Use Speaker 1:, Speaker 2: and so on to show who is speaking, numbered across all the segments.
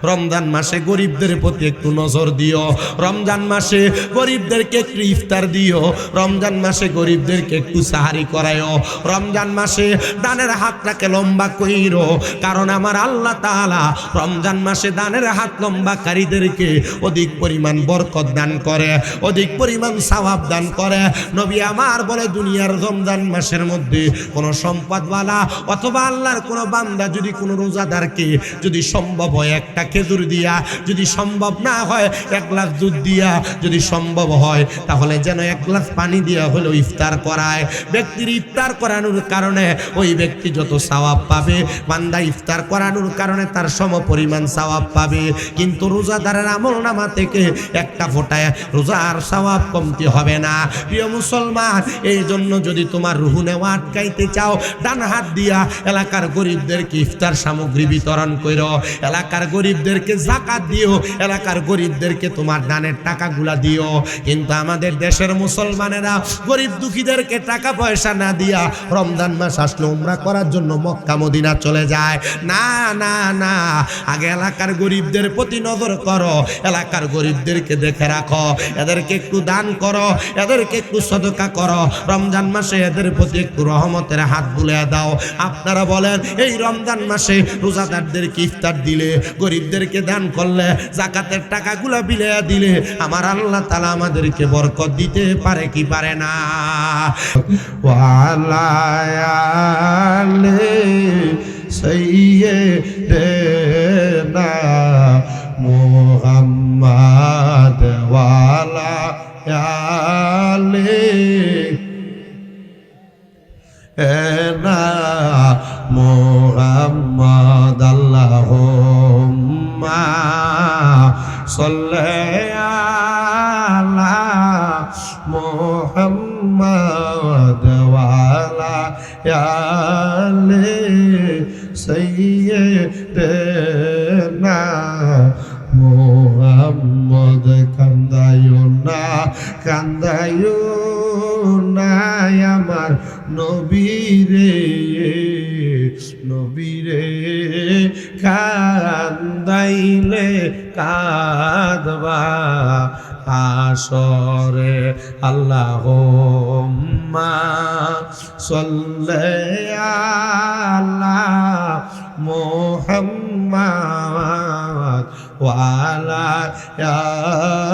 Speaker 1: রমজান মাসে গরিবদের প্রতি একটু নজর দিও, রমজান মাসে গরিবদেরকে একটু ইফতার দিও, রমজান মাসে গরিবদেরকে একটু সাহারি করায়ও, রমজান মাসে দানের হাতটাকে লম্বা কইরো, কারণ আমার আল্লাহ তাআলা রমজান মাসে দানের হাত লম্বাকারীদেরকে অধিক পরিমাণ বরকত দান করে, অধিক পরিমাণ সওয়াব দান করে। নবী আমার বলে দুনিয়ার রমজান মাসের মধ্যে কোন সম্পদওয়ালা অথবা আল্লাহর কোন বান্দা যদি কোন রোজাদারকে যদি সম্ভব হয় একটা খেজুর দিয়া, যদি সম্ভব না হয় 1 গ্লাস দুধ দিয়া, যদি সম্ভব হয় তাহলে যেন 1 গ্লাস পানি দিয়া হলেও ইফতার করায়, ব্যক্তির ইফতার করানোর কারণে ওই ব্যক্তি যত সওয়াব পাবে, বান্দা ইফতার করানোর কারণে তার সমপরিমাণ সওয়াব পাবে। কিন্তু রোজাদারের আমলনামা থেকে একটা ফোঁটায় রোজার সওয়াব কমতি হবে না। প্রিয় মুসলমান, এই জন্য যদি তোমার রুহু নেওয়া আটকাইতে চাও, ডান হাত দিয়া এলাকার গরিবদেরকে ইফতার সামগ্রী বিতরণ করো, এলাকার গরিবদেরকে যাকাত দিও, এলাকার গরিবদেরকে তোমার দানের টাকাগুলা দিও। কিন্তু আমাদের দেশের মুসলমানেরা গরিব দুঃখীদেরকে টাকা পয়সা না দিয়া রমজান মাস আসলে উমরা করার জন্য মক্কা মদিনা চলে যায়। না না না, আগে এলাকার গরিবদের প্রতি নজর করো, এলাকার গরিবদেরকে দেখে রাখো, এদেরকে একটু দান করো, এদেরকে একটু সদকা করো, রমজান মাসে এদের প্রতি একটু রহমতের হাত বুলিয়ে দাও। আপনারা বলেন, এই রমজান মাসে রোজাদারদেরকে ইফতার দিলে, গরিবদেরকে দান করলে, যাকাতের টাকাগুলা বিলিয়ে দিলে আমার আল্লাহ তাআলা আমাদেরকে বরকত দিতে পারে কি পারে না? ওয়ালা আলে সাইয়্যিদানা মুহাম্মাদ ওয়ালা আলে না মুহাম্মাদ আল্লাহুম্মা সাল্লি আলা মুহাম্মাদ ওয়ালা আলি সাইয়্যিদানা মুহাম্মদ। কান্দায়ো না, কান্দায়ো না আমার নবীরে, নবীরে কান্দাইলে কাঁদবা হাসরে। আল্লাহুম্মা সাল্লি আলা মুহাম্মাদ ওয়া আলা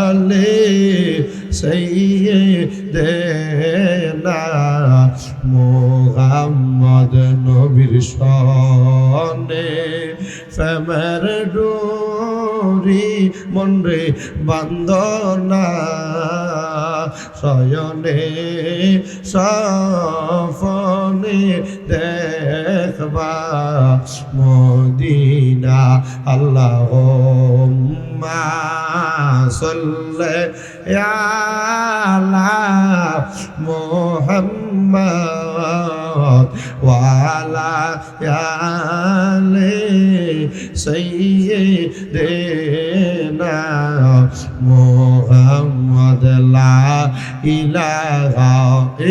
Speaker 1: আলি সাইয়্যিদানা মুহাম্মদ। নবীর শনে ফেমের ডোরি মনরে বান্দনা, শয়নে সফনে দেখবা মদিনা। আল্লাহুম্মা সাল্লি আলা মুহাম্মাদ ওয়া আলা আলি সাইয়্যিদানা মুহাম্মদ। লা ইলাহা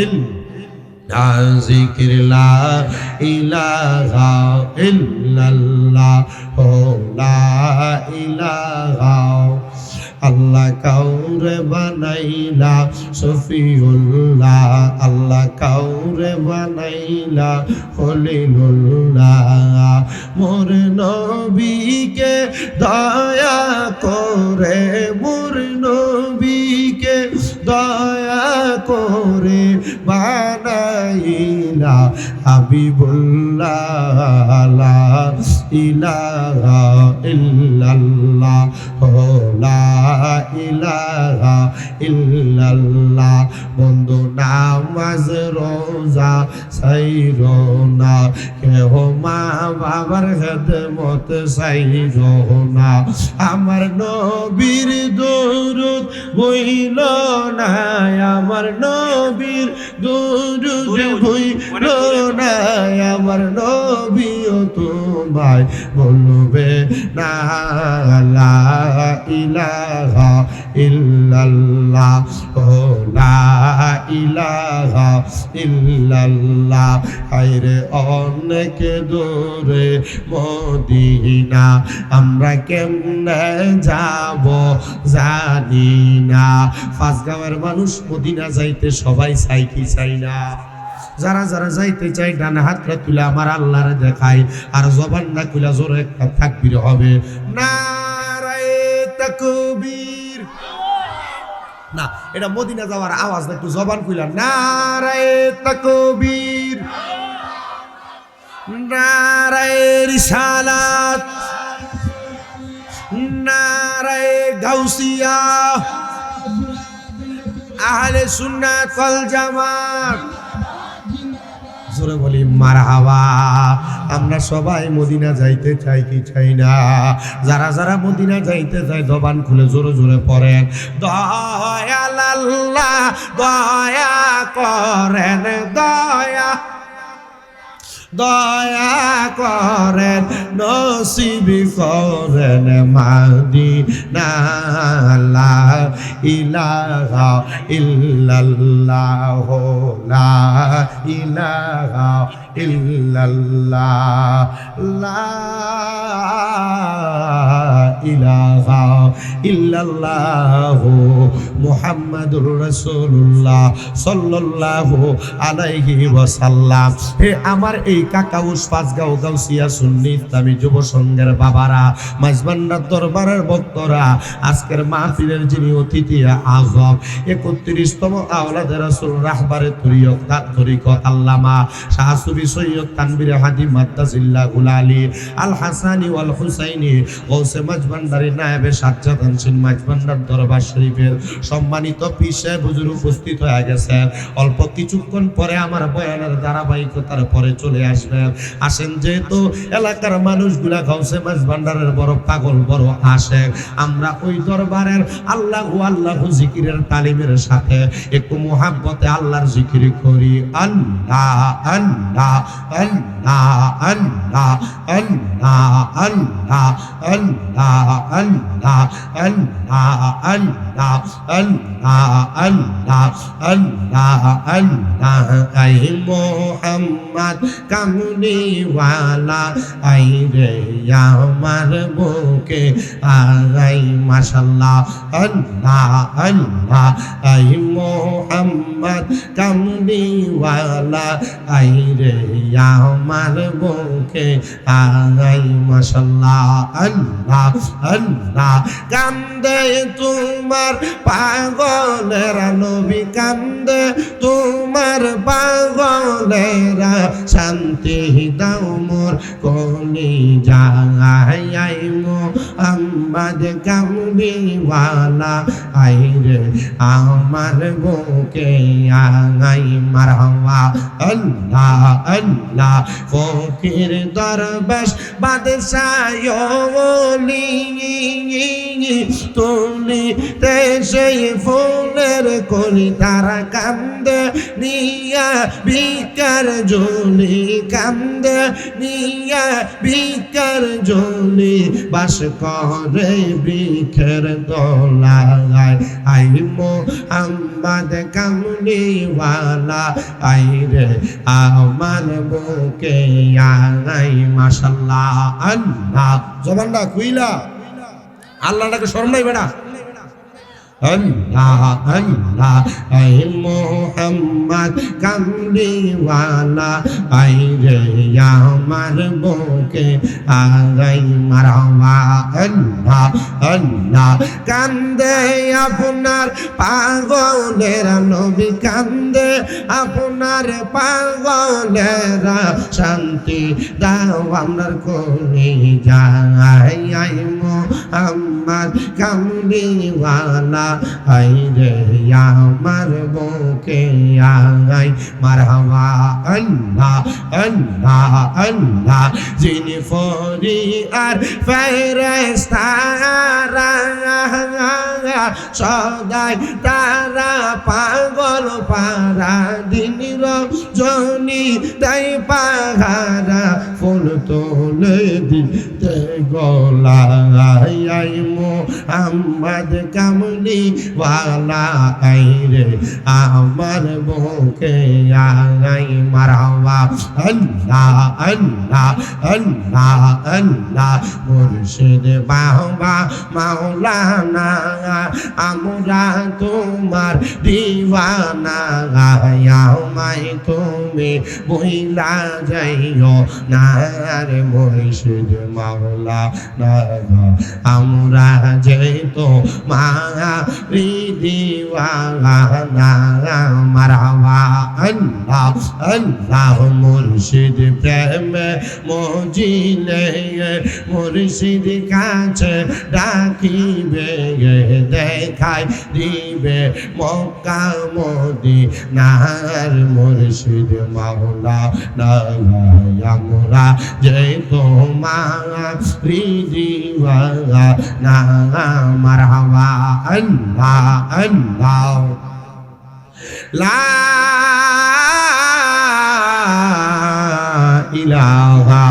Speaker 1: ইল্লা যিকর, লা ইলাহা ইল্লাল্লাহ, লা ইলাহা। আল্লাহ কাউরে বানাইলা শফিউল্লাহ, আল্লাহ কাউরে বানাইলা খলিলুল্লাহ। মোর নবীকে দয়া করে, মোর নবীকে দয়া করে বানাইলা হাবিবুল্লাহ। লা ইলাহা ইল্লাল্লাহ, লা ইলাহা ইল্লাল্লাহ। বন্ধু নামাজ রোজা ছাইরো না, কেহ মা বাবার খেদমত ছাইরো না। আমার নবীর দরুদ বইল না, আমার নবীর দরুদ বইল না আমার নবীও তোমায় বলবে না লা ইলাহা ইল্লাল্লাহ ও লা ইলাহা ইল্লাল্লাহ হায়রে অনেক দূরে মদিনা আমরা কেমনে যাব জানি না ফাঁসগাঁওয়ের মানুষ মদিনা যাইতে সবাই চাই কি চাই না যারা যারা যাইতে চাই ডান হাতটা তুলে আমার আল্লাহরে দেখাই আর জবানটা খুলে জোরে একটা তাকবীর হবে নারায়ে তাকবীর না এটা মদিনা যাওয়ার আওয়াজ না একটু জবান খুলে নারায়ে তাকবীর নারায়ে রিসালাত নারায়ে গাউসিয়া আহলে সুন্নাত ওয়াল জামাত জোরে বলি মারহাবা আমরা সবাই মদিনা যাইতে চাই কি চাই না যারা যারা মদিনা যাইতে চায় জবান খুলে জোরে জোরে পড়েন দয়াল আল্লাহ দয়া করেন দয়া দয়া করেন নসিব করেন মাদিনা লা ইলাহা ইল্লাল্লাহ লা ইলাহা ইল্লাল্লাহ লা ইলাহা ইল্লাল্লাহ মুহাম্মাদুর রাসূলুল্লাহ সাল্লাল্লাহু আলাইহি ওয়াসাল্লাম হে আমার এই কাকাউস ফাঁসগাঁও গাউসিয়া সুন্নি ইসলামী যুব সংঘের বাবারা মাঝবান্ডার দরবারের ভক্তরা আজকের মাহফিলের যিনি অতিথি আজম 31তম আওলাদে রাসূল রাহবারে তরিকত আল্লামা শাহ সুফি সৈয়দ তানবীর হাদি মাদ্দাজিল্লাহুল আলী আল হাসানি ওয়াল হুসাইনি গৌসে মাঝবান্ডারি নায়েবে সাজ্জাদ আনসিন মাঝবান্ডার দরবার শরীফের সম্মানিত পীর সাহেব হুজুর উপস্থিত হয়ে গেছেন অল্প কিছুক্ষণ পরে আমার বয়ানের ধারাবাহিকতার পরে চলে আসবেন আসেন যেহেতু এলাকার মানুষগুলা গাউসে মাঝবান্ডারের বড় পাগল বড় আশেক আমরা ওই দরবারের আল্লাহু আল্লাহু জিকিরের তালিমের সাথে একটু মুহাব্বতে আল্লাহর জিকির করি আল্লাহ আল্লাহ আল্লাহ আল্লাহ আল্লাহ আল্লাহ আল্লাহ আল্লাহ আল্লাহ আল্লাহ আল্লাহ আল্লাহ আল্লাহ আল্লাহ আই মোহাম্মদ কামলিওয়ালা আই রে আমার বুকে আই মাশাআল্লাহ আল্লাহ আল্লাহ আই মোহাম্মদ কামলিওয়ালা আই রে আমার বুকে আই মাশাআল্লাহ আল্লাহ আল্লাহ কান্দে তোমার পাগলেরা নবী কান্দে তোমার পাগলেরা শান্তি দাও মোর কলি যায় মোহাম্মদ কামলিওয়ালা আই রে আমার বুকে আই মারহাবা আল্লাহ আল্লাহ ফকির দরবেশ বাদশাহ ওলি তুলি সেই ফুলের কলি তারা কান্দে নিয়া ভিকার জলি কান্দে নিয়া ভিকার জলি বাস করে বৃক্ষের দোলায় আই মোহাম্মদ কামলিওয়ালা আই রে আমার বুকে আই মাশাআল্লাহ আল্লাহ জবানটা খুইলা আল্লাহটাকে শরম নাই বেটা আল্লাহ আল্লাহ আই মোহাম্মদ কামলিওয়ালা আই রে আমার বুকে আই মারহাবা আল্লাহ আল্লাহ কান্দে আপনার পাগলেরা নবী কান্দে আপনার পাগলেরা শান্তি দাও আপনার কোলে যায় আই মোহাম্মদ কামলিওয়ালা আই রে আমার বুকে আই মারহাবা আল্লাহ আল্লাহ আল্লাহ যিনি ফরিয়াদ ফেরেশতারা সদাই তারা পাগল পারা দিন জনি তাই পাহারা ফুল তোলে দিতে গলায় মোহাম্মদ কামলি ওয়ালা আইরে আমার বুকে আই মারহাবা আল্লাহ আল্লাহ আল্লাহ আল্লাহ মুর্শিদ বাবা মাওলানা আমরা তোমার দিওয়ানা আমায় তুমি বইলা যাইও না রে মুর্শিদ মাওলানা আমরা যে তো মারি দিওয়ানা মারহাবা আল্লাহ আল্লাহ মুর্শিদ প্রেমে মজিলে মুর্শিদ কাছে ডাকিবে দেখাই দিবে মক্কা মদিনার মুর্শিদ মাওলানা আমরা যে তোমার দিওয়ানা মারহাবা আল্লাহ আল্লাহ লা ইলাহা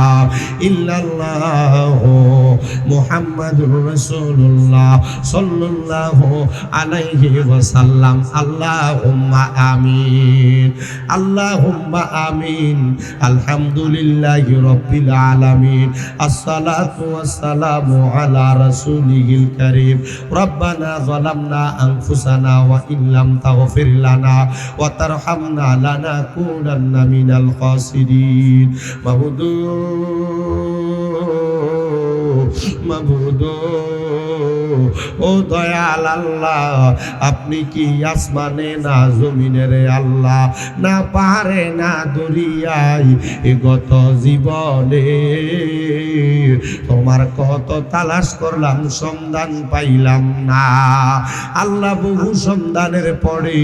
Speaker 1: ইল্লাল্লাহ মুহাম্মাদুর রাসূলুল্লাহ সাল্লাল্লাহু আলাইহি ওয়াসাল্লাম আল্লাহুম্মা আমিন আল্লাহুম্মা আমিন আলহামদুলিল্লাহি রাব্বিল আলামিন আসসালাতু ওয়াসসালামু আলা রাসূলিল কারীম রব্বানা যালামনা আনফুসানা ওয়া ইল্লাম তাগফির লানা ওয়া তারহামনা লানাকুনান্না মিনাল খাসিরিন মাবুদু ও দয়াল আল্লাহ আপনি কি আসমানে না জমিনে রে আল্লাহ না পাহাড়ে না দরিয়ায় গত জীবনে তোমার কত তালাশ করলাম সন্ধান পাইলাম না আল্লাহ বহু সন্ধানের পরে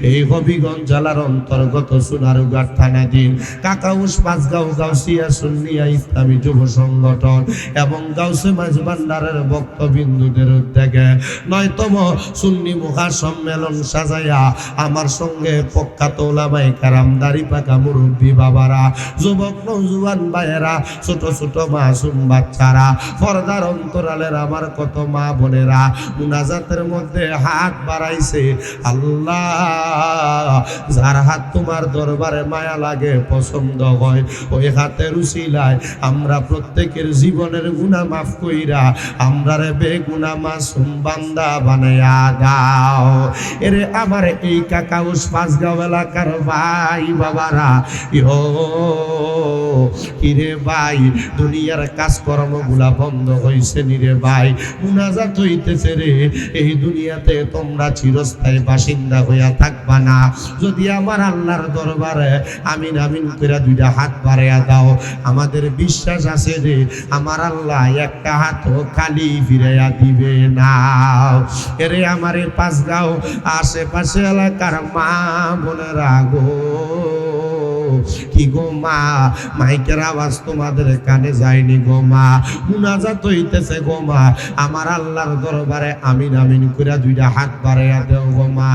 Speaker 1: এই হবিগঞ্জ জেলার অন্তর্গত সোনারুঘাট থানাধীন কাকাউস পাঁচগাঁও গাউসিয়া সুন্নিয়া ইসলামী যুব সংগঠন এবং গাউসে মাঝ ভান্ডারের ভক্তবিন্দুদের উদ্যোগে 9তম সুন্নি মহাসম্মেলন সাজাইয়া আমার সঙ্গে প্রখ্যাত ওলামায়ে কেরাম দাড়ি পাকা মুরব্বী বাবারা যুবক নওজোয়ান ভাইয়েরা ছোট ছোট মাসুম বাচ্চারা পর্দার অন্তরালের আমার কত মা বোনেরা মুনাজাতের মধ্যে হাত বাড়াইছে আল্লাহ যার হাত তোমার দরবারে মায়া লাগে পছন্দ হয় ওই হাতের উসিলায় আমরা প্রত্যেকের জীবনের গুনাহ মাফ কইরা আমরা রে বেগুনা মাসুম বান্দা বানায়া দাও এরে আমার এই কাকাউস পাঁচগাঁও এলাকার ভাই বাবারা ইহো কিরে ভাই দুনিয়ার কাজকর্মগুলা বন্ধ হইছে নিরে ভাই মুনাজাত হইতেছে রে এই দুনিয়াতে তোমরা চিরস্থায়ী বাসিন্দা হইয়া থাকবা না যদি আমার আল্লাহর দরবারে আমিন আমিন করে দুইটা হাত বাড়াইয়া দাও আমাদের বিশ্বাস আছে রে আমার আল্লাহ একটা হাতও খালি ফিরাইয়া দিবে না এরে আমার পাঁচগাঁও আশেপাশে এলাকার মা বোনেরা গো কি গো মা মাইকের আওয়াজ তোমাদের কানে যায়নি গো মা মুনাজাত হইতেছে গো মা আমার আল্লাহর দরবারে আমিন আমিন করে দুইটা হাত বাড়াইয়া দেও গো মা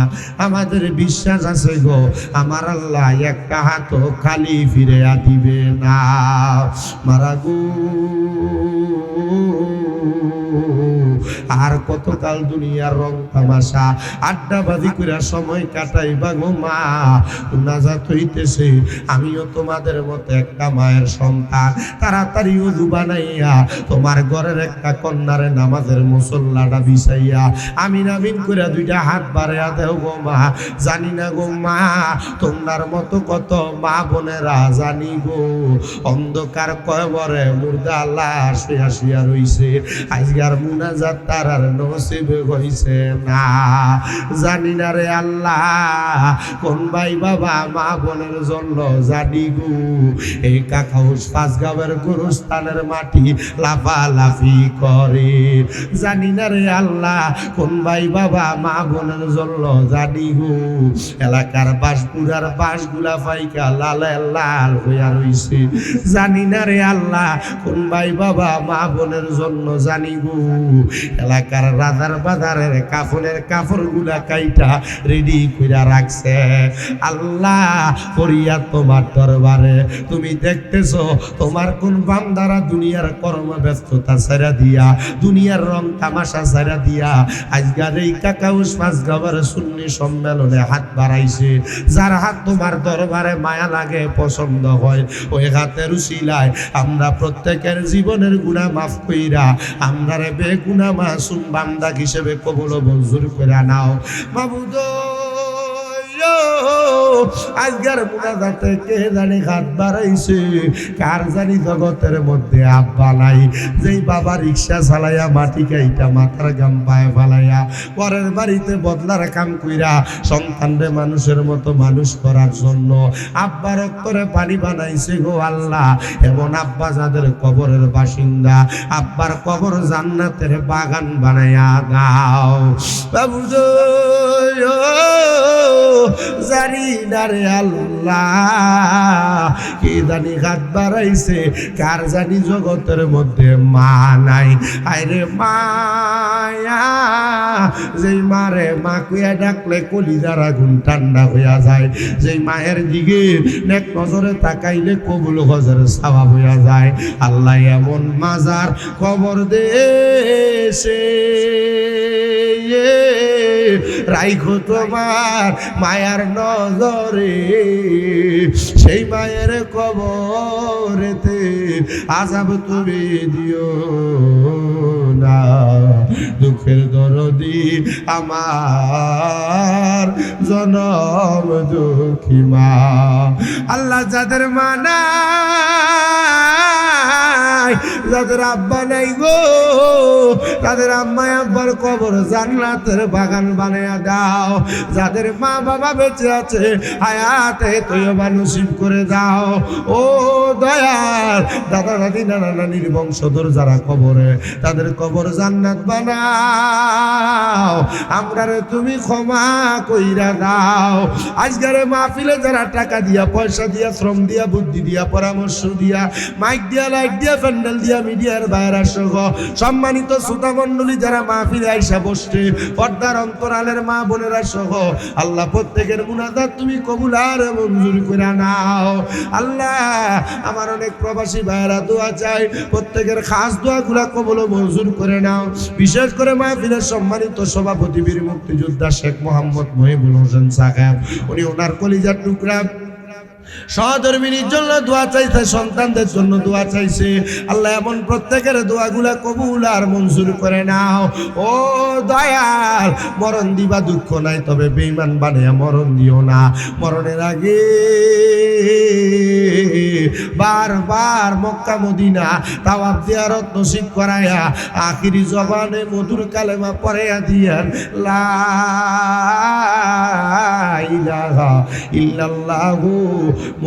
Speaker 1: আমাদের বিশ্বাস আছে গো আমার আল্লাহ একটা হাতও খালি ফিরাইয়া দিবে না মারা গো আর কতকাল দুনিয়ার রং তামাশা আড্ডাবাজি করে সময় কাটাইবা গো মা মুনাজাত হইতেছে আমিও তোমাদের মতো একটা মায়ের সন্তান তাড়াতাড়ি ওযু বানাইয়া তোমার ঘরের একটা কন্যারে নামাজের মুসল্লাটা বিছাইয়া আমিন আমিন করে দুইটা হাত বাড়াইয়া দেও গো মা জানি না গো মা তোমার মতো কত মা বোনেরা জানি গো অন্ধকার কবরে মুর্দা লাশ শুয়া শুয়া রইছে আজকার মুনাজাত তার আর নসিব হইছে না জানি না রে আল্লাহ কোন ভাই বাবা মা বোনের জন্য জানি গো এই কাকাউস পাঁচগাঁওয়ের গুরুস্থানের মাটি লাফালাফি করে জানি না রে আল্লাহ কোন ভাই বাবা মা বোনের জন্য জানি গো এলাকার বাসপুরার বাসগুলা ফাইকা লাল লাল হইয়া রইছে জানি না রে আল্লাহ কোন ভাই বাবা মা বোনের জন্য জানি গো এলাকার রাজার বাজারের কাফনের কাপড়গুলা কাইটা রেডি কইরা রাখছে। আল্লাহ ফরিয়াদ তোমার দরবারে, তুমি দেখতেছো তোমার কোন বান্দারা দুনিয়ার কর্মব্যস্ততা ছেড়ে দিয়া, দুনিয়ার রং তামাশা ছেড়ে দিয়া আজকের এই কাকাউস পাঁচগাবার সুন্নি সম্মেলনে হাত বাড়াইছে। যার হাত তোমার দরবারে মায়া লাগে, পছন্দ হয়, ওই হাতের উসিলায় আমরা প্রত্যেকের জীবনের গুনাহ মাফ কইরা আমরারে বেগুনা মাসুম বান্দা হিসেবে কবুল ও মঞ্জুর করে নাও। মাবুদ আজকের মুনাজাতে কে জানি হাত বাড়াইছে, কার জানি জগতের মধ্যে আব্বা নাই, যেই বাবা রিক্সা চালাইয়া মাটি কাইটা মাথার গাম পায়ে ফালাইয়া পরের বাড়িতে বদলার কাম কইরা সন্তানরে মানুষের মতো মানুষ করার জন্য আব্বার অক্ষরে পানি বানাইছে গো আল্লাহ। এমন আব্বা যাদের কবরের বাসিন্দা, আব্বার কবর জান্নাতের বাগান বানাইয়া দাও। বাবু জানি না রে আল্লাহ, কে জানি হাত বাড়াইছে, কার জানি জগতের মধ্যে মা নাই। আরে মায়া, যেই মারে মা কুয়া ডাকলে কলিজার আগুন ঠান্ডা হইয়া যায়, যেই মায়ের দিকে নেক নজরে তাকাইলে কবুল হজের সওয়াব হইয়া যায়। আল্লাহ এমন মাজার কবর দেশে রাইখো তোমার মায়ার নজরে, সেই মায়ের কবরেতে আযাব তুমি দিও না। দুঃখের দরদি আমার জনম দুঃখী মা। আল্লাহ যাদের মা নাই, যাদের আব্বা নাই গো, তাদের আম্মা আব্বার কবর জান্নাতের বাগান বানায়া দাও। যাদের মা বাবা বেঁচে আছে হায়াতে তৈয়বা নসিব করে দাও। ও দয়াল, দাদা দাদি নানা নানির বংশধর যারা কবরে, তাদের কবর জান্নাত বানাও। আমরারে তুমি ক্ষমা কইরা দাও। আজকের মাহফিলে যারা টাকা দিয়া, পয়সা দিয়া, শ্রম দিয়া, বুদ্ধি দিয়া, পরামর্শ দিয়া, মাইক দিয়া, লাইট দিয়া, প্যান্ডেল দিয়া, মিডিয়ার বাইরে সহ সম্মানিত শ্রোতা মণ্ডলী যারা মাহফিলে আইসা বসছে, পর্দার অন্তরালের মা বোনেরা সহ আল্লাহ প্রত্যেকের মুনাজাত তুমি কবুল আর মঞ্জুর করে নাও। আল্লাহ আমার অনেক প্রবাসী ভাইয়েরা দোয়া চাই, প্রত্যেকের খাস দোয়াগুলা কবুল ও মঞ্জুর করে নাও। বিশেষ করে মাহফিলের সম্মানিত সভাপতি বীর মুক্তিযোদ্ধা শেখ মোহাম্মদ মহিবুল হোসেন সাহেব, উনি ওনার কলিজার টুকরা সহধর্মিনীর জন্য দোয়া চাইছে, সন্তানদের জন্য দোয়া চাইছে। আল্লাহ এমন প্রত্যেকের দোয়াগুলা কবুল আর মঞ্জুর করে নাও। ও দয়াল, মরণ দিবা দুঃখ নাই, তবে বেঈমান বানিয়া মরণ দিও না। মরণের আগে বারবার মক্কা মদিনা তাওয়াফ জিয়ারত নসিব করায়া আখিরি জবানে মধুর কালেমা পড়াইয়া দিয়েন, লা ইলাহা ইল্লাল্লাহু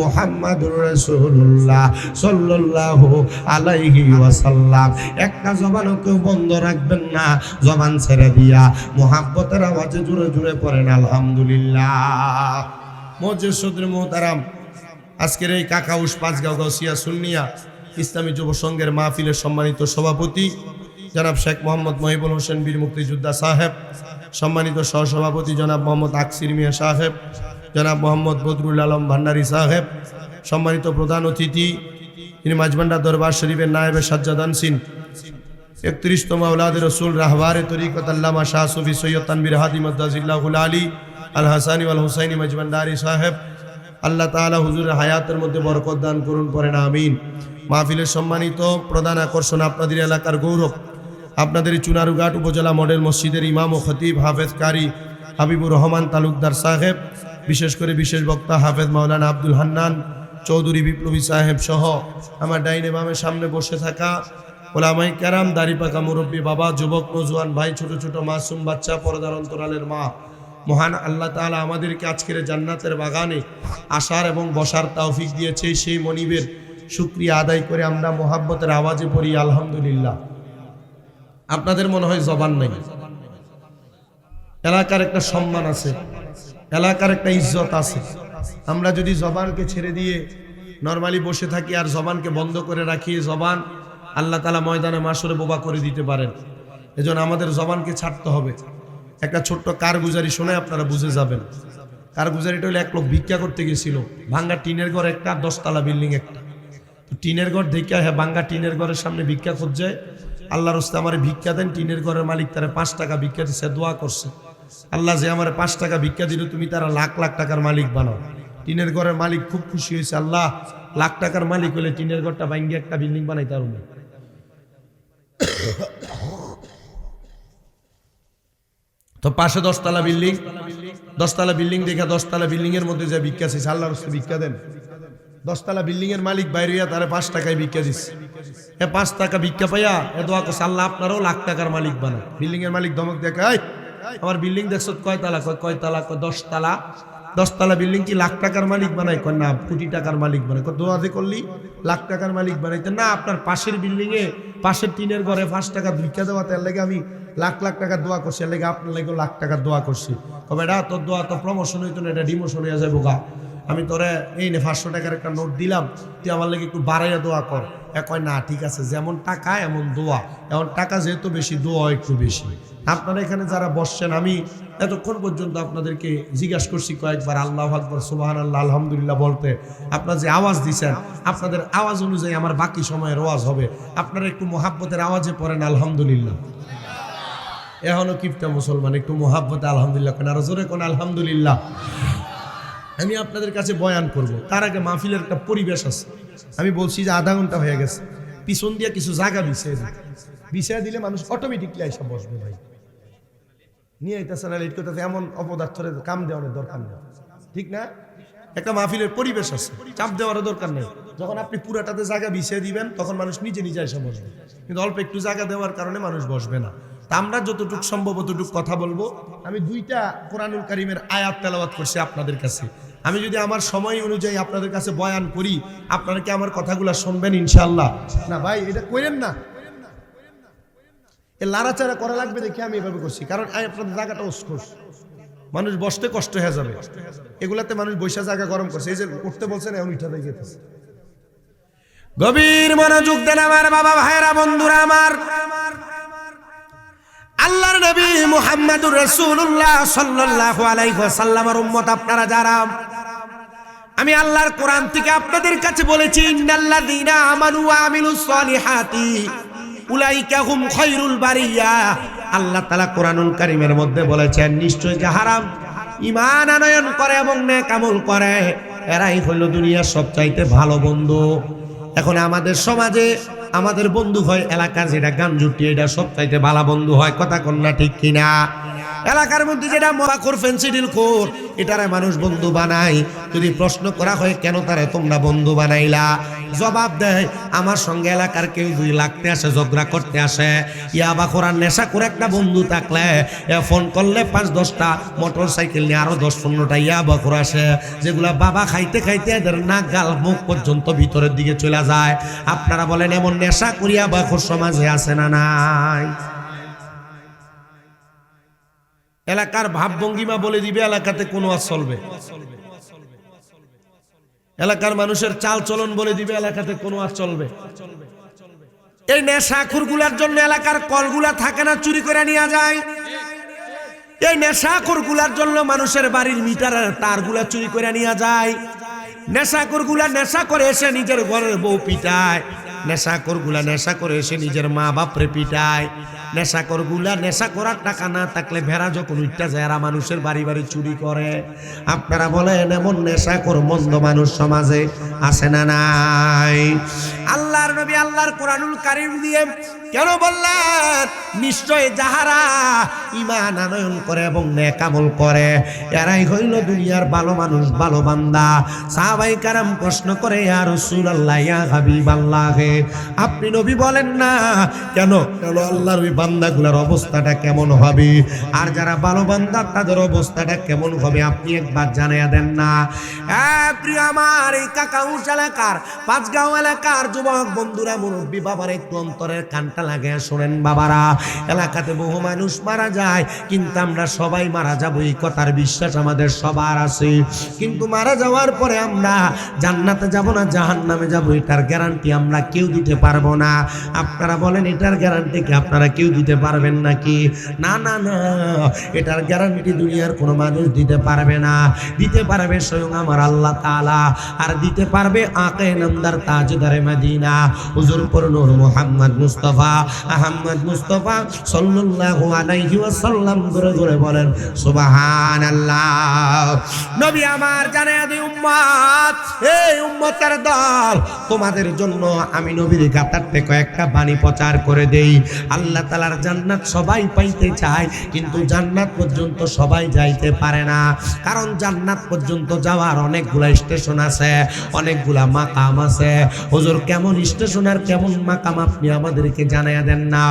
Speaker 1: মুহাম্মাদুর রাসূলুল্লাহ সাল্লাল্লাহু আলাইহি ওয়াসাল্লাম। একটা জবানও কেউ বন্ধ রাখবেন না, জবান ছেড়ে দিয়া মুহাব্বতের আওয়াজে জোরে জোরে পড়েন আলহামদুলিল্লাহ। মুআজ্জিজ সদরে মুহতারাম, আজকের এই কাকাউস পাঁচগাঁও গাউসিয়া সুন্নিয়া ইসলামী যুব সংঘের মাহফিলের সম্মানিত সভাপতি জনাব শেখ মোহাম্মদ মহিবুল হোসেন বীর মুক্তিযোদ্ধা সাহেব, সম্মানিত সহসভাপতি জনাব মোহাম্মদ আকসির মিয়া সাহেব, জনাব মোহাম্মদ বদরুল আলম ভান্ডারী সাহেব, সম্মানিত প্রধান অতিথি তিনি মাঝবান্ডা দরবার শরীফের নায়েবে সাজ্জাদ আনসিন, 31তম আওলাদ রসুল রাহবারে তরিকত আল্লামা শাহ সুফি সৈয়দ তানবীর হাদি মদ্দাজিল্লাহুল আলী আল হাসানি ওয়াল হুসাইনি মাঝবান্ডারী সাহেব, আল্লাহ তাআলা হুজুরের হায়াতের মধ্যে বরকত দান করুন, পড়েন আমিন। মাহফিলের সম্মানিত প্রধান আকর্ষণ আপনাদের এলাকার গৌরব, আপনাদের চুনারুঘাট উপজেলা মডেল মসজিদের ইমাম ও খতিব হাফেজ কারি হাবিবুর রহমান তালুকদার সাহেব, বিশেষ করে বিশেষ বক্তা হাফেজ মাওলানা আব্দুল হান্নান চৌধুরী বিপ্লবী সাহেব সহ আমার ডাইনে বামের সামনে বসে থাকা ওলামায়ে কেরাম, দাড়ি পাকা মুরব্বী বাবা, যুবক নওজোয়ান ভাই, ছোট ছোট মাসুম বাচ্চা, পর্দার অন্তরালের মা, মহান আল্লাহ তাআলা আমাদেরকে আজকের জান্নাতের বাগানে আসার এবং বসার তৌফিক দিয়েছে। সেই মনিবের শুকরিয়া আদায় করে আমরা মোহাব্বতের আওয়াজে পড়ি আলহামদুলিল্লাহ। আপনাদের মনে হয় জবান নেই, এলাকার একটা সম্মান আছে, এলাকার একটা ইজ্জত আছে। আমরা যদি জবানকে ছেড়ে দিয়ে নরমালি বসে থাকি আর জবানকে বন্ধ করে রাখি, জবান আল্লাহ তাআলা ময়দানে মাশরে বোবা করে দিতে পারেন। এজন্য আমাদের জবানকে ছাড়তে হবে। একটা ছোট্ট কারগুজারি শুনে আপনারা বুঝে যাবেন। কারগুজারিটা হলো এক লোক ভিক্ষা করতে গেছিল, ভাঙ্গা টিনের ঘর একটা, 10 তলা বিল্ডিং একটা। তো টিনের ঘর দেখে হ্যাঁ ভাঙ্গা টিনের ঘরের সামনে ভিক্ষা খুঁজছে। আল্লাহর রাস্তায় আমার ভিক্ষা দেন। টিনের ঘরের মালিক তারা 5 টাকা ভিক্ষা দিচ্ছে, দোয়া করছে, আল্লাহ যে আমার 5 টাকা ভিক্ষা দিল তুমি তারা লাখ লাখ টাকার মালিক বানাও। টিনের ঘরের মালিক খুব খুশি হয়েছে, আল্লাহ লাখ টাকার মালিক হলে টিনের ঘরটা ভাঙ্গিয়ে একটা বিল্ডিং বানাই তার। তো পাশে 10 তলা বিল্ডিং, 10 তলা বিল্ডিং দেখে 10 তলা বিল্ডিং এর মধ্যে যে ভিক্ষা চাইছে, আল্লাহর রাস্তায় ভিক্ষা দেন। 10 তলা বিল্ডিং এর মালিক বাইরে তারা 5 টাকায় ভিক্ষা দিচ্ছে। 5 টাকা ভিক্ষা পাইয়া দোয়া করছে, আল্লাহ আপনারও লাখ টাকার মালিক বানান। বিল্ডিং এর মালিক ধমক দেখায়, আমার বিল্ডিং দেখছো কয় তালা? কয় তালা? 10 তলা। 10 তলা বিল্ডিং কি লাখ টাকার মালিক বানাই? কয় না, কোটি টাকার মালিক বানাই। দোয়া যে করলি লাখ টাকার মালিক বানাইতে না, আপনার পাশের বিল্ডিং এ পাশের টিনের ঘরে 5 টাকা ভিক্ষা দেওয়া, তার লেগে আমি লাখ লাখ টাকার দোয়া করছি, এর লেগে আপনার লেগে লাখ টাকার দোয়া করছি। কবে এটা তোর দোয়া তো প্রমোশন হইতো না, এটা ডিমোশন হয়ে যাবো গা। আমি তোরে এই নে 500 টাকার একটা নোট দিলাম, তুই আমার লেগে একটু বাড়াইয়া দোয়া কর। কয় না ঠিক আছে, যেমন টাকা এমন দোয়া। এমন টাকা যেহেতু বেশি, দোয়া একটু বেশি। আপনারা এখানে যারা বসছেন, আমি এতক্ষণ পর্যন্ত আপনাদেরকে জিজ্ঞাসা করছি কয়েকবার আল্লাহু আকবার, সুবহানাল্লাহ, আলহামদুলিল্লাহ বলতে। আপনারা যে আওয়াজ দিচ্ছেন, আপনাদের আওয়াজ অনুযায়ী আমার বাকি সময়ের ওয়াজ হবে। আপনারা একটু মোহাব্বতের আওয়াজে পড়েন আলহামদুলিল্লাহ। এখনো কিপটা মুসলমান, একটু মোহাব্বতে আলহামদুলিল্লাহ কেন, আরো জোরে কোন আলহামদুলিল্লাহ। আমি আপনাদের কাছে বয়ান করব, তার আগে মাহফিলের একটা পরিবেশ আছে। আমি বলছি যে আধা ঘন্টা হয়ে গেছে, পিছন দিয়ে কিছু জায়গা বিছিয়ে দিলে মানুষ অটোমেটিকলি এসে বসবে। ভাই নিয়ে আইতেছে না, লেট করতেছে, এমন অপদার্থের কাম দেওয়ার দরকার নেই, ঠিক না? একটা মাহফিলের পরিবেশ আছে, চাপ দেওয়ার দরকার নেই। যখন আপনি পুরাটাতে জায়গা বিছিয়ে দিবেন, তখন মানুষ নিজে নিজে এসে বসবে। কিন্তু অল্প একটু জায়গা দেওয়ার কারণে মানুষ বসবে না। তা আমরা যতটুকু সম্ভব অতটুকু কথা বলবো। আমি 2টা কোরআনুল কারীমের আয়াত তেলাওয়াত করছি আপনাদের কাছে। আমি যদি আমার সময় অনুযায়ী আপনাদের কাছে বয়ান করি, আপনারা কি আমার কথাগুলো শুনবেন ইনশাআল্লাহ? না ভাই, এটা কইরেন না, এ লাড়াচাড়া করা লাগবে দেখে আমি এভাবে করছি। কারণ আপনাদের জায়গাটা উস্কোস, মানুষ বসতে কষ্ট হয়ে যাবে। এগুলাতে মানুষ বৈশা জায়গা গরম করছে, এই যে উঠতে বলছেন এখন উঠা দিয়ে গেছে। গভীর মনোযোগ দেন আমার বাবা ভাইরা, বন্ধুরা আমার। আল্লাহর নবী মুহাম্মদুর রাসূলুল্লাহ সাল্লাল্লাহু আলাইহি ওয়াসাল্লামের উম্মত আপনারা যারা, আমি আল্লাহর কোরআন থেকে আপনাদের কাছে বলেছি, ইন্নাল্লাযীনা আমানু ওয়া আমিলুস সলিহাতি উলাইকা হুম খায়রুল বারিয়া। আল্লাহ তাআলা কোরআনুল কারীমের মধ্যে বলেছেন, নিশ্চয় যাহারা ঈমান আনয়ন করে এবং নেক আমল করে, এরাই হলো দুনিয়ার সবচাইতে ভালো বন্ধু। এখন আমাদের সমাজে আমাদের বন্ধু হয় এলাকার যেটা গাঞ্জুটি, এটা সবচাইতে ভালো বন্ধু হয়। কথা কন না ঠিক কিনা? এলাকার মধ্যে যেটা মরাখোর, ফেন্সিডিল খোর, এটারে মানুষ বন্ধু বানায়। যদি প্রশ্ন করা হয় কেন তারে তোমরা বন্ধু বানাইলা, জবাব দেয়, আমার সঙ্গে এলাকার কেউ 2 লাগতে আসে, ঝগড়া করতে আসে, ইয়াবা খোরার নেশা করে একটা বন্ধু থাকলে ফোন করলে 5-10টা মোটর সাইকেল নিয়ে আরো 10-15টা ইয়াবা খোর আসে, যেগুলা বাবা খাইতে খাইতে এদের নাক গাল মুখ পর্যন্ত ভিতরের দিকে চলে যায়। আপনারা বলেন এমন নেশা করিয়া বা খোর সমাজে আছে না নাই? এলাকার ভাবভঙ্গিমা বলে দিবে এলাকাতে কোন ওয়াজ চলবে, এলাকার মানুষের চাল চলন বলে দিবে এলাকাতে কোন ওয়াজ চলবে। এই নেশাখোরগুলার জন্য এলাকার কলগুলা থাকে না, চুরি করে নিয়ে যায়। এই নেশাখোরগুলার জন্য মানুষের বাড়ির মিটারের তারগুলা চুরি করে নিয়ে যায়। নেশাখোরগুলা নেশা করে এসে নিজের ঘরের বউ পিটায়। নেশাখোরগুলা নেশা করে এসে নিজের মা বাপরে পিটায়। নেশাখোরগুলা নেশা করার টাকা না থাকলে ভেড়া যখন উঠতে যায় এরা মানুষের বাড়ি বাড়ি চুরি করে। আপনারা বলেন এমন নেশাখোর মন্দ মানুষ সমাজে আছে না নাই? আল্লাহর নবী আল্লাহর কোরআনুল কারীম দিয়ে কেন বললেন, নিশ্চয় যাহারা ঈমান আনয়ন করে এবং নেক আমল করে, এরাই হইল দুনিয়ার ভালো মানুষ, ভালো বান্দা। সাহাবায়ে কেরাম প্রশ্ন করে, ইয়া রাসূলুল্লাহ, ইয়া হাবিবাল্লাহ, আপনি নবী বলেন না কেন? কেন আল্লাহর ওই বান্দাগুলোর অবস্থাটা কেমন হবে, আর যারা ভালো বান্দা তাদের অবস্থাটা কেমন হবে, আপনি একবার জানিয়ে দেন না। প্রিয় আমার এই কাকা হাউস এলাকার, পাঁচগাঁও এলাকার যুবক বন্ধুরা, মুরব্বী বাবার একটু অন্তরের কানটা লাগায় শোনেন বাবারা, এলাকাতে বহু মানুষ মারা যায়, কিন্তু আমরা সবাই মারা যাব এই কথার বিশ্বাস আমাদের সবার আছে। কিন্তু মারা যাওয়ার পরে আমরা জান্নাতে যাব না জাহান্নামে যাব, এটার গ্যারান্টি আমরা কেউ দিতে পারবো না। আপনারা বলেন এটার গ্যারান্টি কি আপনারা কেউ দিতে পারবেন নাকি? না না না, এটার গ্যারান্টি দুনিয়ার কোনো মানুষ দিতে পারবে না। দিতে পারবে স্বয়ং আমার আল্লাহ তাআলা, আর দিতে পারবে আকে নামদার তাজদারে মদিনা হুজুর পর নূর মুহাম্মদ মুস্তাফা আহমদ মুস্তাফা সাল্লাল্লাহু আলাইহি ওয়াসাল্লাম। ধরে ধরে বলেন সুবহানাল্লাহ। নবী আমার জানায়া দিই উম্মত, এই উম্মতের দল, তোমাদের জন্য আমি নবীর গাতার থেকে কয়েকটা বাণী প্রচার করে দেই। আল্লাহ তাআলার জান্নাত সবাই পাইতে চায়, কিন্তু জান্নাত পর্যন্ত সবাই যাইতে পারে না, কারণ জান্নাত পর্যন্ত যাওয়ার অনেকগুলা স্টেশন আছে, অনেকগুলা মাকাম আছে। হুজুর কেমন স্টেশন আর কেমন মাকাম আপনি আমাদেরকে জানাইয়া দেন না।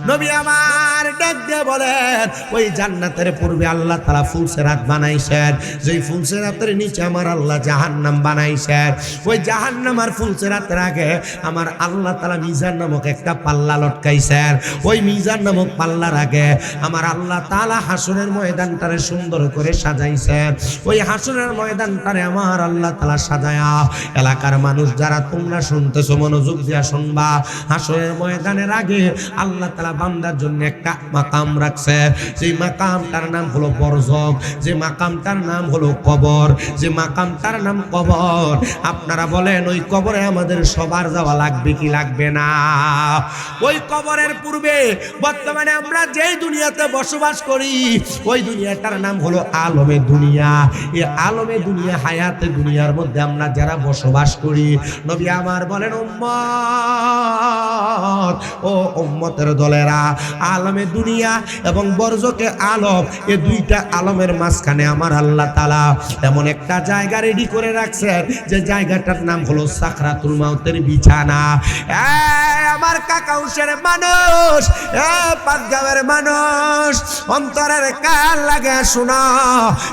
Speaker 1: নবী আমার ডাক দিয়ে বলেন, ওই জান্নাতের পূর্বে আল্লাহ তাআলা ফুলসেরাত বানাইছেন, যেই ফুলসেরাতের নিচে আমার আল্লাহ জাহান্নাম বানাইছেন। ওই জাহান্নাম আর ফুলসেরাতের আগে আমার আল্লাহ তাআলা মিজান নামক একটা পাল্লা লটকাইছেন। ওই মিজান নামক পাল্লার আগে আমার আল্লাহ তাআলা হাসরের ময়দানটারে সুন্দর করে সাজাইছেন। ওই হাসরের ময়দানটারে আমার আল্লাহ তাআলা সাজায়া, এলাকার মানুষ যারা তোমরা শুনতেছো মনোযোগ দিয়া শুনবা, হাসরের ময়দানের আগে আল্লাহ তাআলা বান্দার জন্য একটা মাকাম রাখছে। সেই মাকামটার নাম হলো বরজখ, যে মাকামটার নাম হলো কবর, যে মাকামটার নাম কবর। আপনারা বলেন ওই কবরে আমাদের সবার যাওয়া লাগবে কি লাগবে না? ওই কবরের পূর্বে বর্তমানে আমরা যেই দুনিয়াতে বসবাস করি, ওই দুনিয়াটার নাম হলো আলমে দুনিয়া। এই আলমে দুনিয়া, হায়াতে দুনিয়ার মধ্যে আমরা যারা বসবাস করি, নবী আমার বলেন উম্মত, ও উম্মতের দলেরা, আলমে দুনিয়া এবং বরজকে আলম, এই দুইটা আলমের মাঝখানে আমার আল্লাহ তাআলা এমন একটা জায়গা রেডি করে রাখছেন, যে জায়গাটার নাম হলো সাকরাতুল মাউতের বিছানা। আমার কাকাউশের মানুষ, পাঁচগাঁওয়ের মানুষ, অন্তরের কান লাগে শোনা,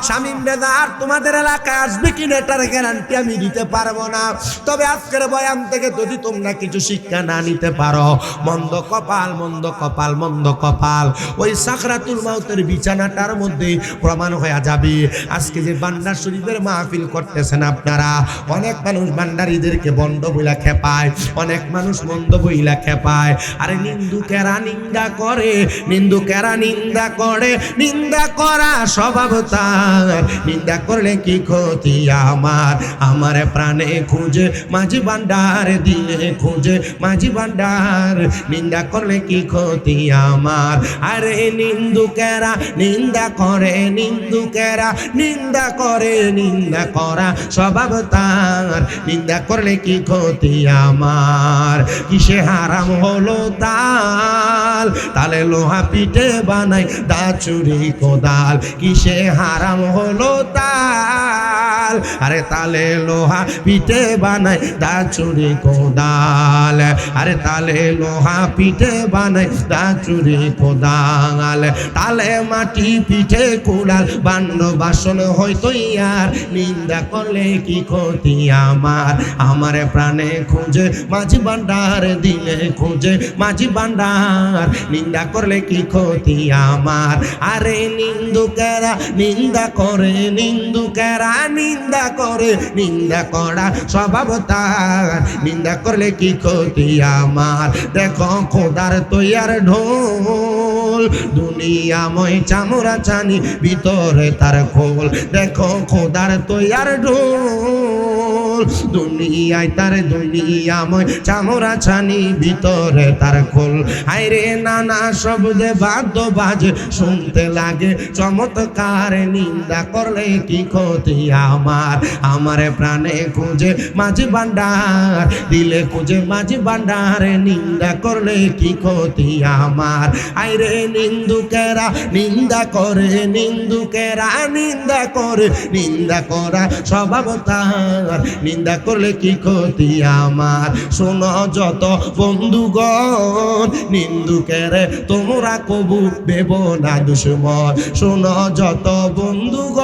Speaker 1: শামীম রেজা আর তোমাদের এলাকায় আসবে কিনা এটার গ্যারান্টি আমি দিতে পারবো না। তবে আজকের বয়ান থেকে যদি তোমরা কিছু শিক্ষা না নিতে পারো, মন্দ কপাল, মন্দ কপাল, মন্দ কপাল। ওই সাকরাতুল মাউতের বিছানাটার মধ্যে প্রমাণ হয়ে যাবে। আজকে যে বান্দার শরীফের মাহফিল করতেছেন আপনারা, অনেক মানুষ বান্দারীদেরকে বন্ড বইলা খেপায়, অনেক মানুষ মন্দ বইলা খেপায়। আরে নিন্দুকেরা নিন্দা করে, নিন্দুকেরা নিন্দা করে, নিন্দা করা স্বভাব তার, নিন্দা করলে কি ক্ষতি আমার? আমার প্রাণে খুঁজে মাঝি ভান্ডার, দিলে খুঁজে মাঝি ভান্ডার, নিন্দা করলে কি ক্ষতি আমার? আরে নিন্দুকেরা নিন্দা করে, নিন্দুকেরা নিন্দা করে, নিন্দা করা স্বভাব তার, নিন্দা করলে কি ক্ষতি আমার? কিসে হারাম হলো তাল, তালে লোহা পিঠে বানাই দা চুরি কোদাল, কিসে হারাম হলো তাল, আরে তালে লোহা পিঠে বানাই দা চুরি কোদাল, আরে তালে লোহা পিঠে বানাই দা চুরি কোদাল, তালে মাটি পিঠে কুড়াল বান্ন বাসন হয়তো আর, নিন্দা করলে কি ক্ষতি আমার? আমার প্রাণে খুঁজে মাঝি ভান্ডার, দিলে খুঁজে মাঝি ভান্ডার, নিন্দা করলে কি ক্ষতি আমার? আরে নিন্দুকেরা নিন্দা করে, নিন্দুকেরা নিন্দা করে, নিন্দা করা স্বভাব তার, নিন্দা করলে কি ক্ষতি আমার? দেখো খোদার তৈয়ার ঢোল, দুনিয়াময় চামড়া চানি ভিতরে তার খোল, দেখো খোদার তৈয়ার ঢোল, দুনিয়ায় তার দুনিয়াময় চামড়া ছানি ভিতরে তার খোল। হায়রে নানা শব্দে বাদ্য বাজে, শুনতে লাগে চমৎকার, নিন্দা করলে কি ক্ষতি আমার? আমার প্রাণে খুঁজে মাঝি ভান্ডার, দিলে খুঁজে মাঝি ভান্ডার, নিন্দা করলে কি ক্ষতি আমার? আইরে নিন্দুকেরা নিন্দা করে, নিন্দুকেরা নিন্দা করে, নিন্দা করা স্বভাব তার, নিন্দা করলে কি ক্ষতি আমার। শোনো যত বন্ধুগণ, নিন্দুকের তোমরা কবু ভেব না দুশমন। শোনো যত বন্ধুগণ,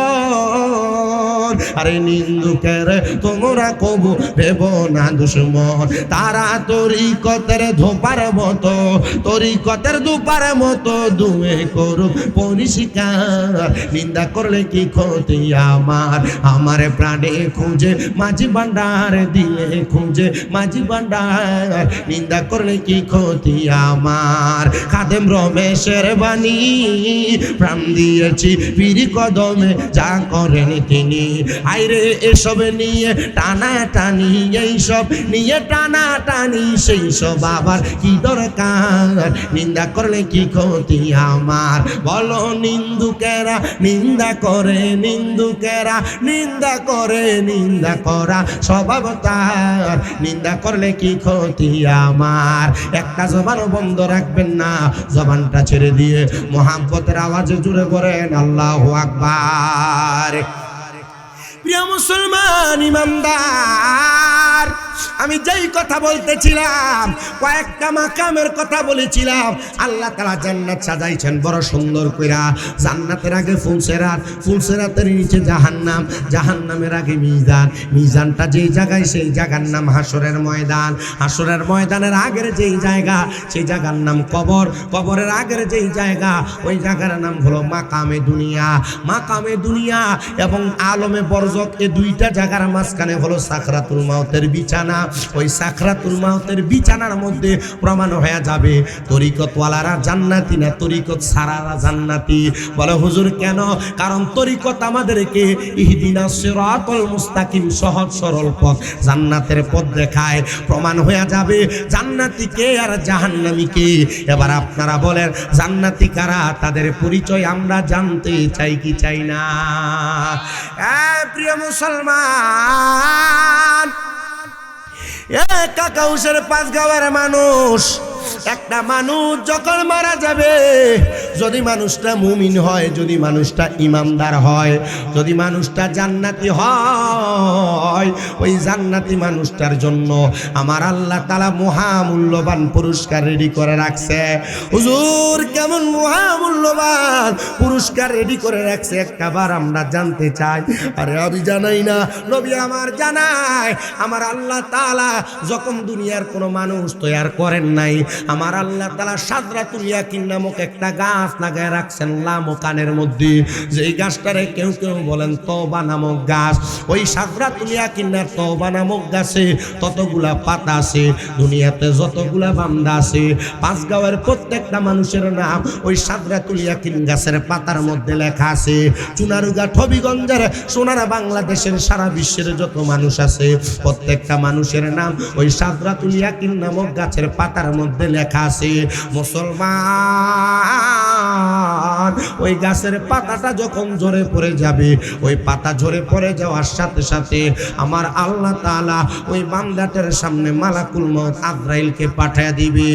Speaker 1: আরে নিন্দুকের তোমরা কবু ভেব না দুশমন। তারা তরিকতের ধোপার মতো, তরিকতের ধোপার মতো দুয়ে করুক পরিষ্কার। নিন্দা করলে কি ক্ষতি আমার। আমার প্রাণে খুঁজে মাঝি ভান্ডার, দিলে খুঁজে মাঝি ভান্ডার। নিন্দা করলে কি ক্ষতি আমার। খাদেম রমেশের বাণী প্রাণ দিয়েছি পীর কদমে, যা করেন তিনি। আইরে এসব নিয়ে টানা টানি, এইসব নিয়ে টানা টানি, সেই সব আবার কি দরকার। নিন্দা করলে কি ক্ষতি আমার। বলো নিন্দুকেরা নিন্দা করে, নিন্দুকেরা নিন্দা করে, নিন্দা করা স্বভাব তার। নিন্দা করলে কি ক্ষতি আমার। একটা জবান বন্ধ রাখবেন না, জবানটা ছেড়ে দিয়ে মোহাম্মতের আওয়াজে জুড়ে করেন আল্লাহু আকবার। প্রিয় মুসলমান ইমানদার, আমি যেই কথা বলতেছিলাম, কয়েকটা মাকামের কথা বলেছিলাম। আল্লাহ তাআলা জান্নাত সাজাইছেন বড় সুন্দর কইরা। জান্নাতের আগে ফুলসেরাত, ফুলসেরাতের নিচে জাহান্নাম, জাহান্নামের আগে মিজান, মিজানটা যেই জায়গায় সেই জায়গার নাম হাসরের ময়দান, হাসরের ময়দানের আগের যেই জায়গা সেই জায়গার নাম কবর, কবরের আগের যেই জায়গা ওই জায়গার নাম হলো মাকামে দুনিয়া, মাকামে দুনিয়া এবং আলমে বরজক। এই দুইটা জায়গার মাঝখানে হলো সাকরাতুল মাউতের বিছানা। ওই সাকরাতুল মাউতের বিছানার মধ্যে প্রমাণ হয়ে যাবে তরিকতওয়ালারা জান্নাতি না তরিকত সারারা জান্নাতি। বলে হুজুর কেন? কারণ তরিকত আমাদেরকে ইহদিনাস সিরাতাল মুস্তাকিম, সহজ সরল পথ, জান্নাতের পথ দেখায়। প্রমাণ হয়ে যাবে জান্নাতি কে আর জাহান্নামী কে। এবার আপনারা বলেন জান্নাতি কারা, তাদের পরিচয় আমরা জানতে চাই কি চাই না? প্রিয় মুসলমান, কাকাউসের 5 গাঁয়ের মানুষ, একটা মানুষ যখন মারা যাবে, যদি মানুষটা মুমিন হয়, যদি মানুষটা ইমানদার হয়, যদি মানুষটা জান্নাতি হয়, ওই জান্নাতি মানুষটার জন্য আমার আল্লাহ তাআলা মহামূল্যবান পুরস্কার রেডি করে রাখছে। হুজুর কেমন মহামূল্যবান পুরস্কার রেডি করে রাখছে একবার আমরা জানতে চাই। আরে আমি জানাই না, নবী আমার জানায়। আমার আল্লাহ তাআলা যখন দুনিয়ার কোনো মানুষ তৈরি করেন নাই, আমার আল্লাহ তাআলা সাদরাতুল ইয়াকিন নামক একটা গাছ লাগায় রাখছেন লামকানের মধ্যে। যেই গাছটারে কেউ কেউ বলেন তওবা নামক গাছ। ওই সাদরাতুল ইয়াকিন না তওবা নামক গাছে ততগুলা পাতা আছে। দুনিয়াতে যতগুলা বান্দা আছে, 5 গাঁয়ের প্রত্যেকটা মানুষের নাম ওই সাদরাতুল ইয়াকিন গাছের পাতার মধ্যে লেখা আছে। চুনারুঘাট, হবিগঞ্জের, সোনারা, বাংলাদেশের, সারা বিশ্বের যত মানুষ আছে প্রত্যেকটা মানুষের নাম ওই সাদরাতুল ইয়াকিন নামক গাছের পাতার মধ্যে লেখা আছে। মুসলমান, ওই গাছের পাতাটা যখন ঝরে পড়ে যাবে, ওই পাতা ঝরে পড়ে যাওয়ার সাথে সাথে আমার আল্লাহ তাআলা ওই বান্দাটার সামনে মালাকুল মউত আজরাইলকে পাঠিয়ে দিবে।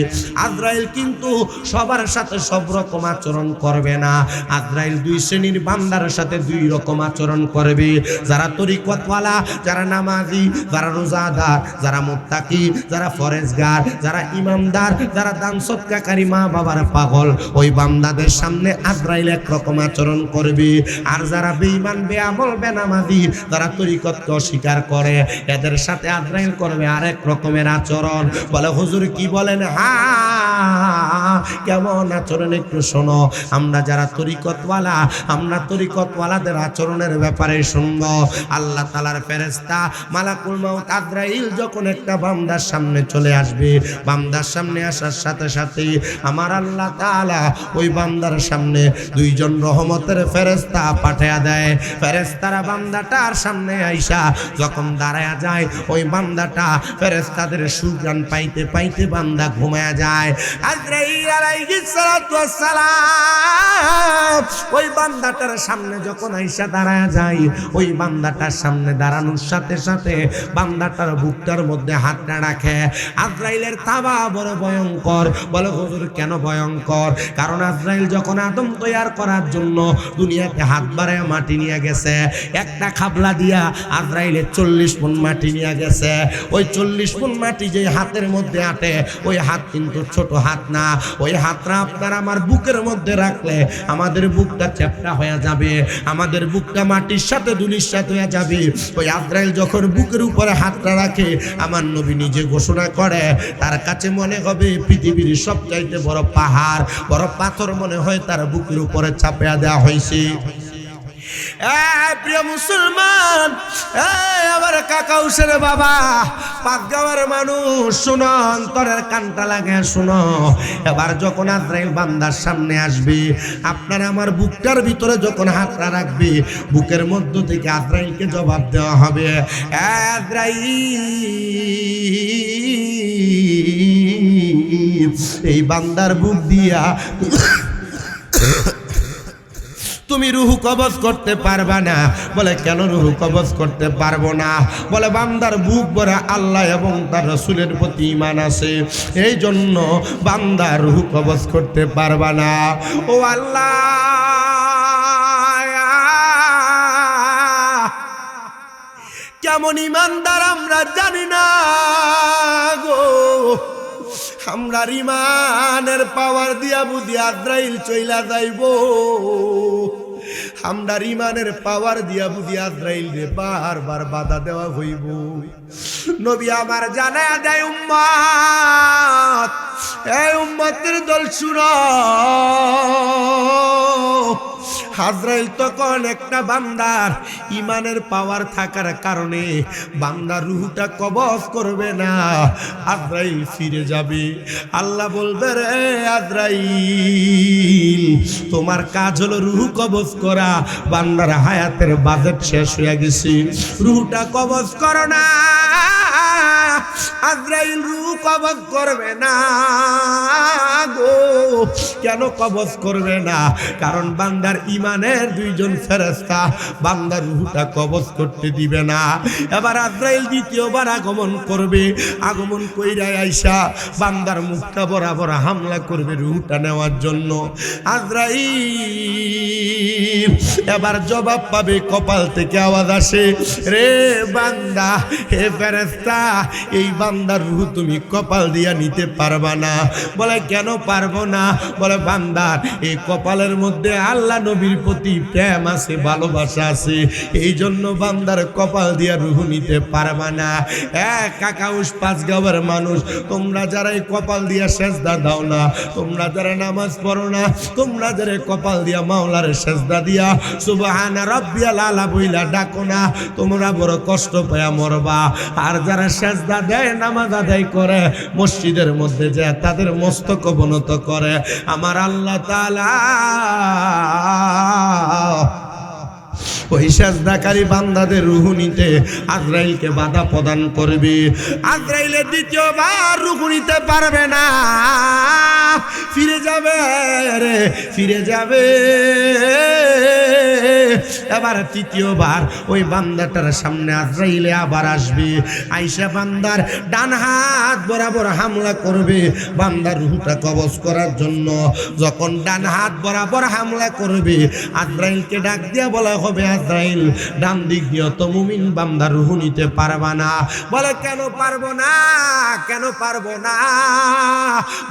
Speaker 1: আজরাইল কিন্তু সবার সাথে সব রকম আচরণ করবে না। আজরাইল 2 শ্রেণীর বান্দার সাথে 2 রকম আচরণ করবে। যারা তরিকতওয়ালা, যারা নামাজি, যারা রোজাদার, যারা মুত্তাকি, যারা ফরেজগার, যারা ইমানদার, যারা দান সদকাকারী, মা বাবার পাগল, ওই বান্দাদের সামনে আজরাইল এক রকম আচরণ করবে। আর যারা বেঈমান, বেআমল, বেনামাজি, যারা তরিকতকে অস্বীকার করে, এদের সাথে আজরাইল করবে আরেক রকমের আচরণ। বলে হুজুর কি বলেন? হ্যাঁ, কেমন আচরণ একটু শোনো। আমরা যারা তরিকতওয়ালা, আমরা তরিকতওয়ালাদের আচরণের ব্যাপারে শুনবো। আল্লাহ তাআলার ফেরেশতা মালাকুল মউত আজরাইল যখন একটা বান্দার সামনে চলে আসবে, বান্দার সামনে আসার সাথে সাথে আমার আল্লাহ তাআলা ওই বান্দার সামনে 2 জন রহমতের ফেরেশতা পাঠিয়ে দেয়। ফেরেশতারা বান্দাটার সামনে আইসা যখন দাঁড়ায়া যায়, ওই বান্দাটা ফেরেশতাদের সুগ্রাণ পাইতে পাইতে বান্দা ঘুমায়া যায়। আজরাইল আলাইহিস সালাতু ওয়াস সালাম ওই বান্দাটার সামনে যখন আইসা দাঁড়ায় যায়, ওই বান্দাটার সামনে দাঁড়ানোর সাথে সাথে বান্দাটার বুকটার মধ্যে হাতটা রাখে। আজরাইলের তাবা বড় ভয়ঙ্কর। বলে হুজুর কেন ভয়ঙ্কর? কারণ আজরাইল যখন আদম তৈয়ার করার জন্য দুনিয়াতে হাত বাড়ায় মাটি নিয়ে গেছে, একটা খাবলা দিয়া আজরাইলের 40 মণ মাটি নিয়ে গেছে। ওই 40 মণ মাটি যে হাতের মধ্যে আটে, ওই হাত কিন্তু ছোট হাত না। ওই হাতটা আপনার আমার বুকের মধ্যে রাখলে আমাদের বুকটা চ্যাপটা হয়ে যাবে, আমাদের বুকটা মাটির সাথে ধুলির সাথে হয়ে যাবে। ওই আজরাইল যখন বুকের উপরে হাতটা রাখে, আমার নবী নিজে ঘোষণা করে তার কাছে মনে হবে পৃথিবীর সবচাইতে বড় পাহাড়, বড় পাথর মনে হয় তার বুকের উপরে চাপিয়ে দেওয়া হয়েছে। প্রিয় মুসলমান, আমার কাকা হুসেন বাবা, পাকগাঁওয়ের মানুষ, শোনো, অন্তরের কানটা লাগে শোনো। এবার যখন আজরাইল বান্দার সামনে আসবে, আপনার আমার বুকটার ভিতরে যখন হাতটা রাখবে, বুকের মধ্য থেকে আজরাইলকে জবাব দেওয়া হবে, আজরাইল এই বান্দার বুক দিয়া তুমি রুহু কবজ করতে পারবা না। বলে কেন রুহু কবজ করতে পারবো না? বলে বান্দার বুক ভরা আল্লাহ এবং তার রাসূলের প্রতি ঈমান আছে, এই জন্য বান্দার রুহু কবজ করতে পারবা না। ও আল্লাহ, কেমন ঈমানদার আমরা জানি না গো। আমরা ঈমানের পাওয়ার দিয়া বুঝি আজরাইল চইলা যাইব, আমরা ঈমানের পাওয়ার দিয়া বুঝি আজরাইল রে বারবার বাধা দেওয়া হইব। নবী আমার জানায়া দেয় উম্মত, এই উম্মতের দল শুনো, আজরাইল তখন একটা বান্দার ঈমানের পাওয়ার থাকার কারণে বান্দার রূহটা কবজ করবে না, আজরাইল ফিরে যাবে। আল্লাহ বলবে, রে আজরাইল তোমার কাজ হলো রূহ কবজ করা, বান্দার হায়াতের বাজেট শেষ হয়ে গেছে, রূহটা কবজ করো না। আজরাইল রূহ কবজ করবে না গো। কেন কবজ করবে না? কারণ বান্দার ঈমানের দুইজন ফেরেশতা বান্দার রূহটা কবজ করতে দিবে না। এবার আজরাইল দ্বিতীয়বার আগমন করবে, আগমন কইরা আইসা বান্দার মুখটা বরাবর হামলা করবে রূহটা নেওয়ার জন্য। আজরাইল এবার জবাব পাবে, কপাল থেকে আওয়াজ আসে, রে বান্দা, হে ফেরেশতা, এই বান্দার রূহ তুমি কপাল দিয়া নিতে পারবা না। বলে কেন পারবো না? বলে বান্দার এই কপালের মধ্যে আল্লাহ নবীর প্রতি প্রেম আছে, ভালোবাসা আছে, এই জন্য বান্দার কপাল দিয়া রূহ নিতে পারবা না। কাকাউস পাঁচগাঁওয়ের মানুষ, তোমরা যারা এই কপাল দিয়া সেজদা দাও না, তোমরা যারা নামাজ পড়ো না, তোমরা যারা কপাল দিয়া মাওলার সেজদা দিয়া সুবহানা রাব্বিয়াল আলা বইলা ডাকো না, তোমরা বড় কষ্ট পায়া মরবা। আর যারা সেজদা দেয়, নামাজ আদায় করে, মসজিদের মধ্যে যায় তাদের মস্তক অবনত করে, আমার আল্লাহ তাআলা ওই সেজদাকারী বান্দাদের রূহ নিতে আজরাইলকে বাধা প্রদান করবে। আজরাইলের দ্বিতীয়বার রূহ নিতে পারবে না, ফিরে যাবে রে, ফিরে যাবে। এবার তৃতীয়বার ওই বান্দাটার সামনে আজরাইলে আবার আসবে, আইসা বান্দার ডান হাত বরাবর হামলা করবে বান্দার রূহটা কবজ করার জন্য। যখন ডান হাত বরাবর হামলা করবে, আজরাইলকে ডাক দিয়া বলা হবে, আজরাইল ডান দিক দিয়ে তো মুমিন বান্দার রূহ নিতে পারবা না। বলে কেন পারবো না? কেন পারবো না?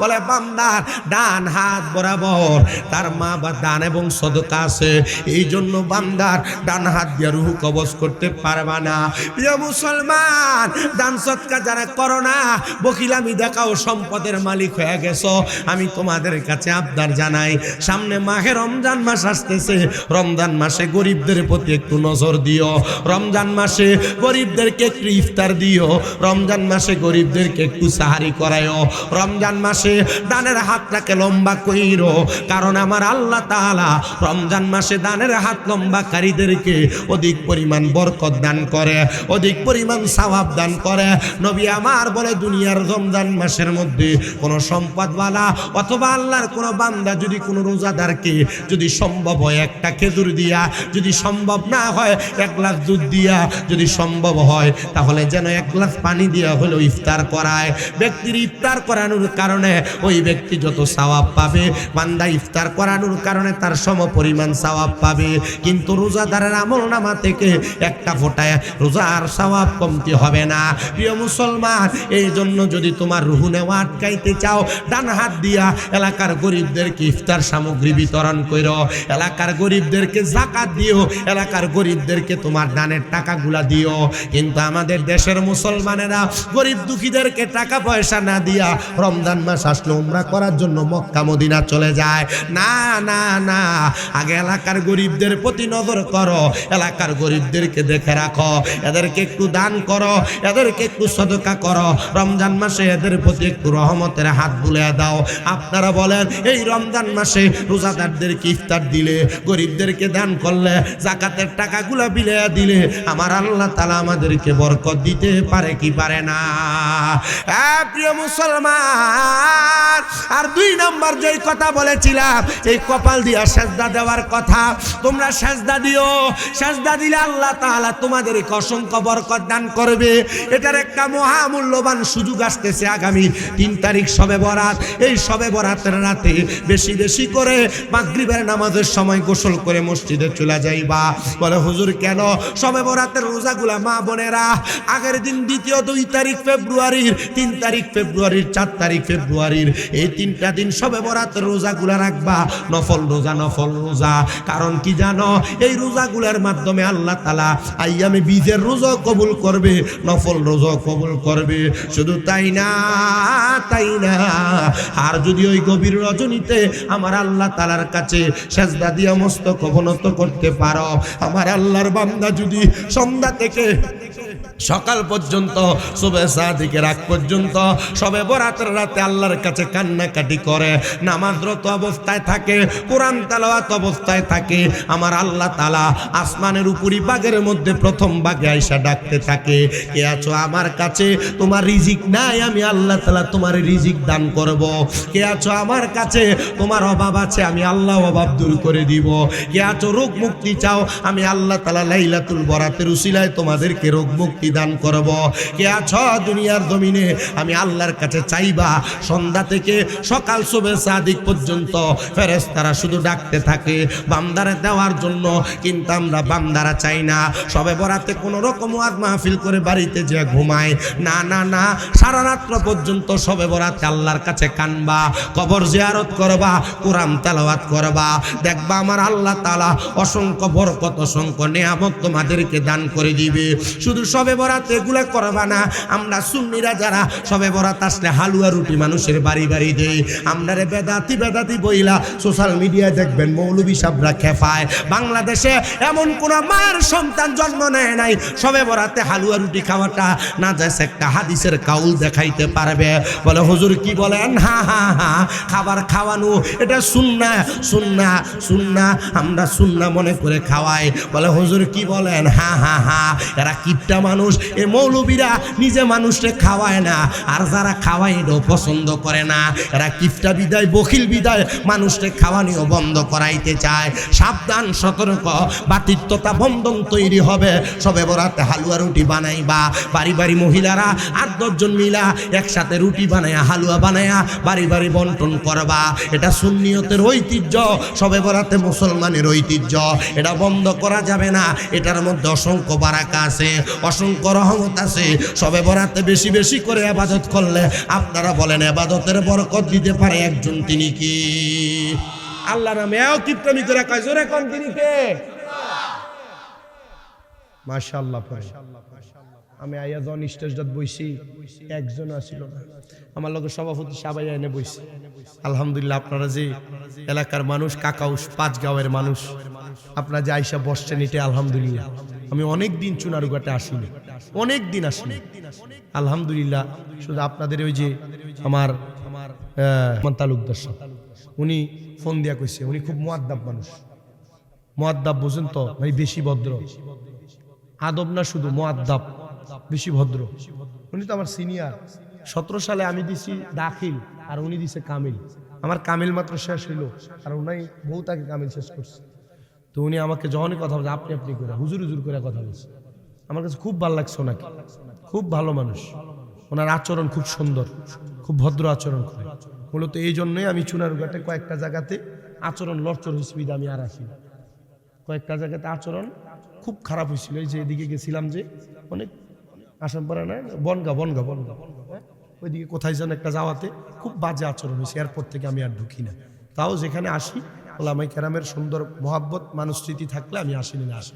Speaker 1: বলে বান্দার ডান হাত বরাবর তার মা বা দান এবং সদকা আছে, এই জন্য বান্দার ডান হাত দিয়ে রূহ কবজ করতে পারবা না। প্রিয় মুসলমান, দান সদকা যারা করো না, বকিলামি দেখাও, সম্পদের মালিক হয়ে গেছো, আমি তোমাদের কাছে আবদার জানাই, সামনে মাহে রমজান মাস আসতেছে, রমজান মাসে গরিবদের প্রতি একটু নজর দিও, রমজান মাসে গরিবদেরকে একটু ইফতার দিও, রমজান মাসে গরিবদেরকে একটু সাহারি করায়ও, রমজান মাসে দানের হাতটাকে লম্বা কইরো, কারণ আমার আল্লাহ তাআলা রমজান মাসে দানের হাত লম্বা লম্বাকারীদেরকে অধিক পরিমাণ বরকত দান করে, অধিক পরিমাণ সওয়াব দান করে। নবী আমার বলে দুনিয়ার রমজান মাসের মধ্যে কোনো সম্পদওয়ালা অথবা আল্লাহর কোনো বান্দা যদি কোনো রোজাদারকে যদি সম্ভব হয় একটা খেজুর দিয়া, যদি সম্ভব না হয় এক গ্লাস দুধ দিয়া, যদি সম্ভব হয় তাহলে যেন এক গ্লাস পানি দিয়া হলো ইফতার করায়। ব্যক্তির ইফতার করানোর কারণে ওই ব্যক্তি যত সওয়াব পাবে, বান্দা ইফতার করানোর কারণে তার সম পরিমাণ সওয়াব পাবে। কিন্তু রোজাদারের আমলনামা থেকে একটা ফোঁটায় রোজার সওয়াব কমতি হবে না। প্রিয় মুসলমান, এই জন্য যদি তোমার রুহু নেওয়া আটকাইতে চাও, ডান হাত দিয়া এলাকার গরিবদেরকে ইফতার সামগ্রী বিতরণ করো, এলাকার গরিবদেরকে যাকাত দিও, এলাকার গরিবদেরকে তোমার দানের টাকাগুলা দিও। কিন্তু আমাদের দেশের মুসলমানেরা গরিব দুঃখীদেরকে টাকা পয়সা না দিয়া রমজান মাস আসলে উমরা করার জন্য মক্কা মদিনা চলে যায়। না না না, আগে এলাকার গরিবদের প্রতি নজর করো, এলাকার গরিবদেরকে দেখে রাখো, এদেরকে একটু দান করো, এদেরকে একটু সদকা করো। রমজান মাসে এদের প্রতি একটু রহমতের হাত বুলিয়ে দাও। আপনারা বলেন, এই রমজান মাসে রোজাদারদেরকে ইফতার দিলে, গরিবদেরকে দান করলে, যাকাতের টাকাগুলা বিলিয়ে দিলে আমার আল্লাহ তাআলা আমাদেরকে বরকত দিতে পারে কি পারে না? প্রিয় মুসলমান, আর 2 নম্বর যেই কথা বলেছিলাম, এই কপাল দিয়া সেজদা দেওয়ার কথা। তোমরা সেজদা দিও, সেজদা দিলে আল্লাহ তাআলা তোমাদেরকে অসংখ্য বরকত দান করবে। এটার একটা মহামূল্যবান সুযোগ আসতেছে আগামী 3 তারিখ শবে বরাত। এই শবে বরাতের রাতে বেশি বেশি করে মাগরিবের নামাজের সময় গোসল করে মসজিদে চলে যাইবা। বলে হুজুর কেন? শবে বরাতের রোজাগুলা মা বোনেরা আগের দিন দ্বিতীয় 2 তারিখ ফেব্রুয়ারির, 3 তারিখ ফেব্রুয়ারির, 4 তারিখ ফেব্রুয়ারির এই 3টা দিন শবে বরাতের রোজাগুলা রাখবা। নফল রোজা, নফল রোজা। কারণ কি জানো? এই রোজাগুলার মাধ্যমে আল্লাহ তাআলা আইয়ামে বীজের রোজা কবুল করবে, নফল রোজা কবুল করবে। শুধু তাই না, তাই না, আর যদি ওই গভীর রজনীতে আমার আল্লাহ তাআলার কাছে সেজদা দিয়ে মস্তক অবনত করতে পারো, আমার আল্লাহর বান্দা যদি সন্ধ্যা থেকে সকাল পর্যন্ত, সুবহ সাদিকের রাত পর্যন্ত শবে বরাতের রাতে আল্লাহর কাছে কান্নাকাটি করে, নামাজরত অবস্থায় থাকে, কোরআন তেলাওয়াত অবস্থায় থাকে, আমার আল্লাহ তাআলা আসমানের উপরি বাগের মধ্যে প্রথম বাগে আইসা ডাকতে থাকে, কে আছো আমার কাছে? তোমার রিজিক নাই, আমি আল্লাহ তাআলা তোমার রিজিক দান করব। কে আছো আমার কাছে? তোমার অভাব আছে, আমি আল্লাহ অভাব দূর করে দিব। কে আছো রোগ মুক্তি চাও? আমি আল্লাহ তাআলা লাইলাতুল বরাতের উসিলায় তোমাদেরকে রোগ মুক্তি দান করব। কে আছো দুনিয়ার জমিনে? আমি আল্লাহর কাছে চাইবা। সন্ধ্যা থেকে সকাল সুবহ সাদিক পর্যন্ত ফেরেশতারা শুধু ডাকতে থাকে বান্দারে দেওয়ার জন্য। কিন্তু আমরা বান্দারা চাই না। শবে বরাতে কোনো রকম ওয়াজ মাহফিল করে বাড়িতে যে ঘুমায় না, না, না, সারা রাত্র পর্যন্ত শবে বরাতে আল্লাহর কাছে কানবা, কবর জিয়ারত করবা, কোরআন তেলাওয়াত করবা। দেখবা আমার আল্লাহ তাআলা অসংখ্য বরকত, অসংখ্য নিয়ামত তোমাদেরকে দান করে দিবে। শুধু শবে বরাত এগুলা করবা না। আমরা সুন্নিরা যারা শবে বরাত আসলে হালুয়া রুটি মানুষের বাড়ি বাড়ি দেই। আমরারে বেদাতি বেদাতি বইলা সোশ্যাল মিডিয়ায় দেখবেন মৌলবী সাহেবরা খেপায়। বাংলাদেশে এমন কোন মায়ের সন্তান জন্ম নেয় নাই শবে বরাতে হালুয়া রুটি খাওয়াটা না যায় একটা হাদিসের কাউল দেখাইতে পারবে। বলে হুজুর কি বলেন? হা হা হা, খাবার খাওয়ানো এটা সুন্নাহ, সুন্নাহ, সুন্নাহ, আমরা সুন্নাহ মনে করে খাওয়াই। বলে হুজুর কি বলেন? হা হা হা, এরা কিপটা মানুষ। এই মৌলবীরা নিজে মানুষকে খাওয়ায় না, আর যারা খাওয়ায় এটাও পছন্দ করে না। এরা কিপটা বিদায়, বখিল বিদায় মানুষকে খাওয়ানিও বন্ধ করাইতে চায়। সাবধান, সতর্ক, বাতিত্বতা বন্ধন তৈরি হবে। শবে বরাতে হালুয়া রুটি বানাইবা। বাড়ি বাড়ি মহিলারা 8-10 জন মিলা একসাথে রুটি বানায়া, হালুয়া বানায়া বাড়ি বাড়ি বন্টন করবা। এটা সুন্নিয়তের ঐতিহ্য, শবে বরাতে মুসলমানের ঐতিহ্য। এটা বন্ধ করা যাবে না। এটার মধ্যে অসংখ্য বারাকা আছে, অসংখ্য রহমত আছে। শবে বরাতে বেশি বেশি করে ইবাদত করলে আপনারা বলেন ইবাদতের বরকত দিতে পারে একজন, তিনি কি? আল্লাহর নামে এও কিপটামি করে কয়, জোরে কোন তিনি কে? মাশাআল্লাহ। আমি আইয়া জন স্টেজত বইছি, একজন আসিল না। আমার লগে সভাপতি সাবাই এনে বইছি। আলহামদুলিল্লাহ, আপনারা যে এলাকার মানুষ, কাকাউস 5 গাঁয়ের মানুষ, আপনারা যে আইসা বসছেন, এটা আলহামদুলিল্লাহ। আমি অনেক দিন চুনারুঘাটে আসিনি, অনেক দিন আসিনি, আলহামদুলিল্লাহ। শুধু আপনাদের ওই যে আমার তালুকদার সাহেব, উনি ফোন দিয়া কইছে, উনি খুব মুআদ্দাব মানুষ, মুআদ্দাব বুঝেন তো ভাই, বেশি ভদ্র। আদব না শুধু, মুআদ্দাব, বেশি ভদ্র। উনি তো আমার সিনিয়র। 17 সালে আমি দিছি দাখিল আর উনি দিছে কামিল। আমার কামিল মাত্র শেষ হইল আর উনি বহু তাকে কামিল শেষ করছে। তো উনি আমাকে যখনই কথা বলছে আপনি আপনি করে, হুজুর হুজুর করে কথা বলছে। আমার কাছে খুব ভালো লাগছে ওনাকে, খুব ভালো মানুষ। ওনার আচরণ খুব সুন্দর, খুব ভদ্র আচরণ করে। মূলত এই জন্যই আমি চুনারুঘাটে কয়েকটা জায়গাতে আচরণ লড়চড় হয়েছিল, আমি আর আসি। কয়েকটা জায়গাতে আচরণ খুব খারাপ হয়েছিল। এই যে এদিকে গেছিলাম যে অনেক আসাম পাড়া না, বনগা বনগা বনগা ওইদিকে কোথায় যেন একটা যাওয়াতে খুব বাজে আচরণ হয়েছে। এরপর থেকে আমি আর ঢুকি না। তাও যেখানে আসি ওলামায়ে কেরামের সুন্দর মহাব্বত মানুষ স্মৃতি থাকলে আমি আসিনি না আসি।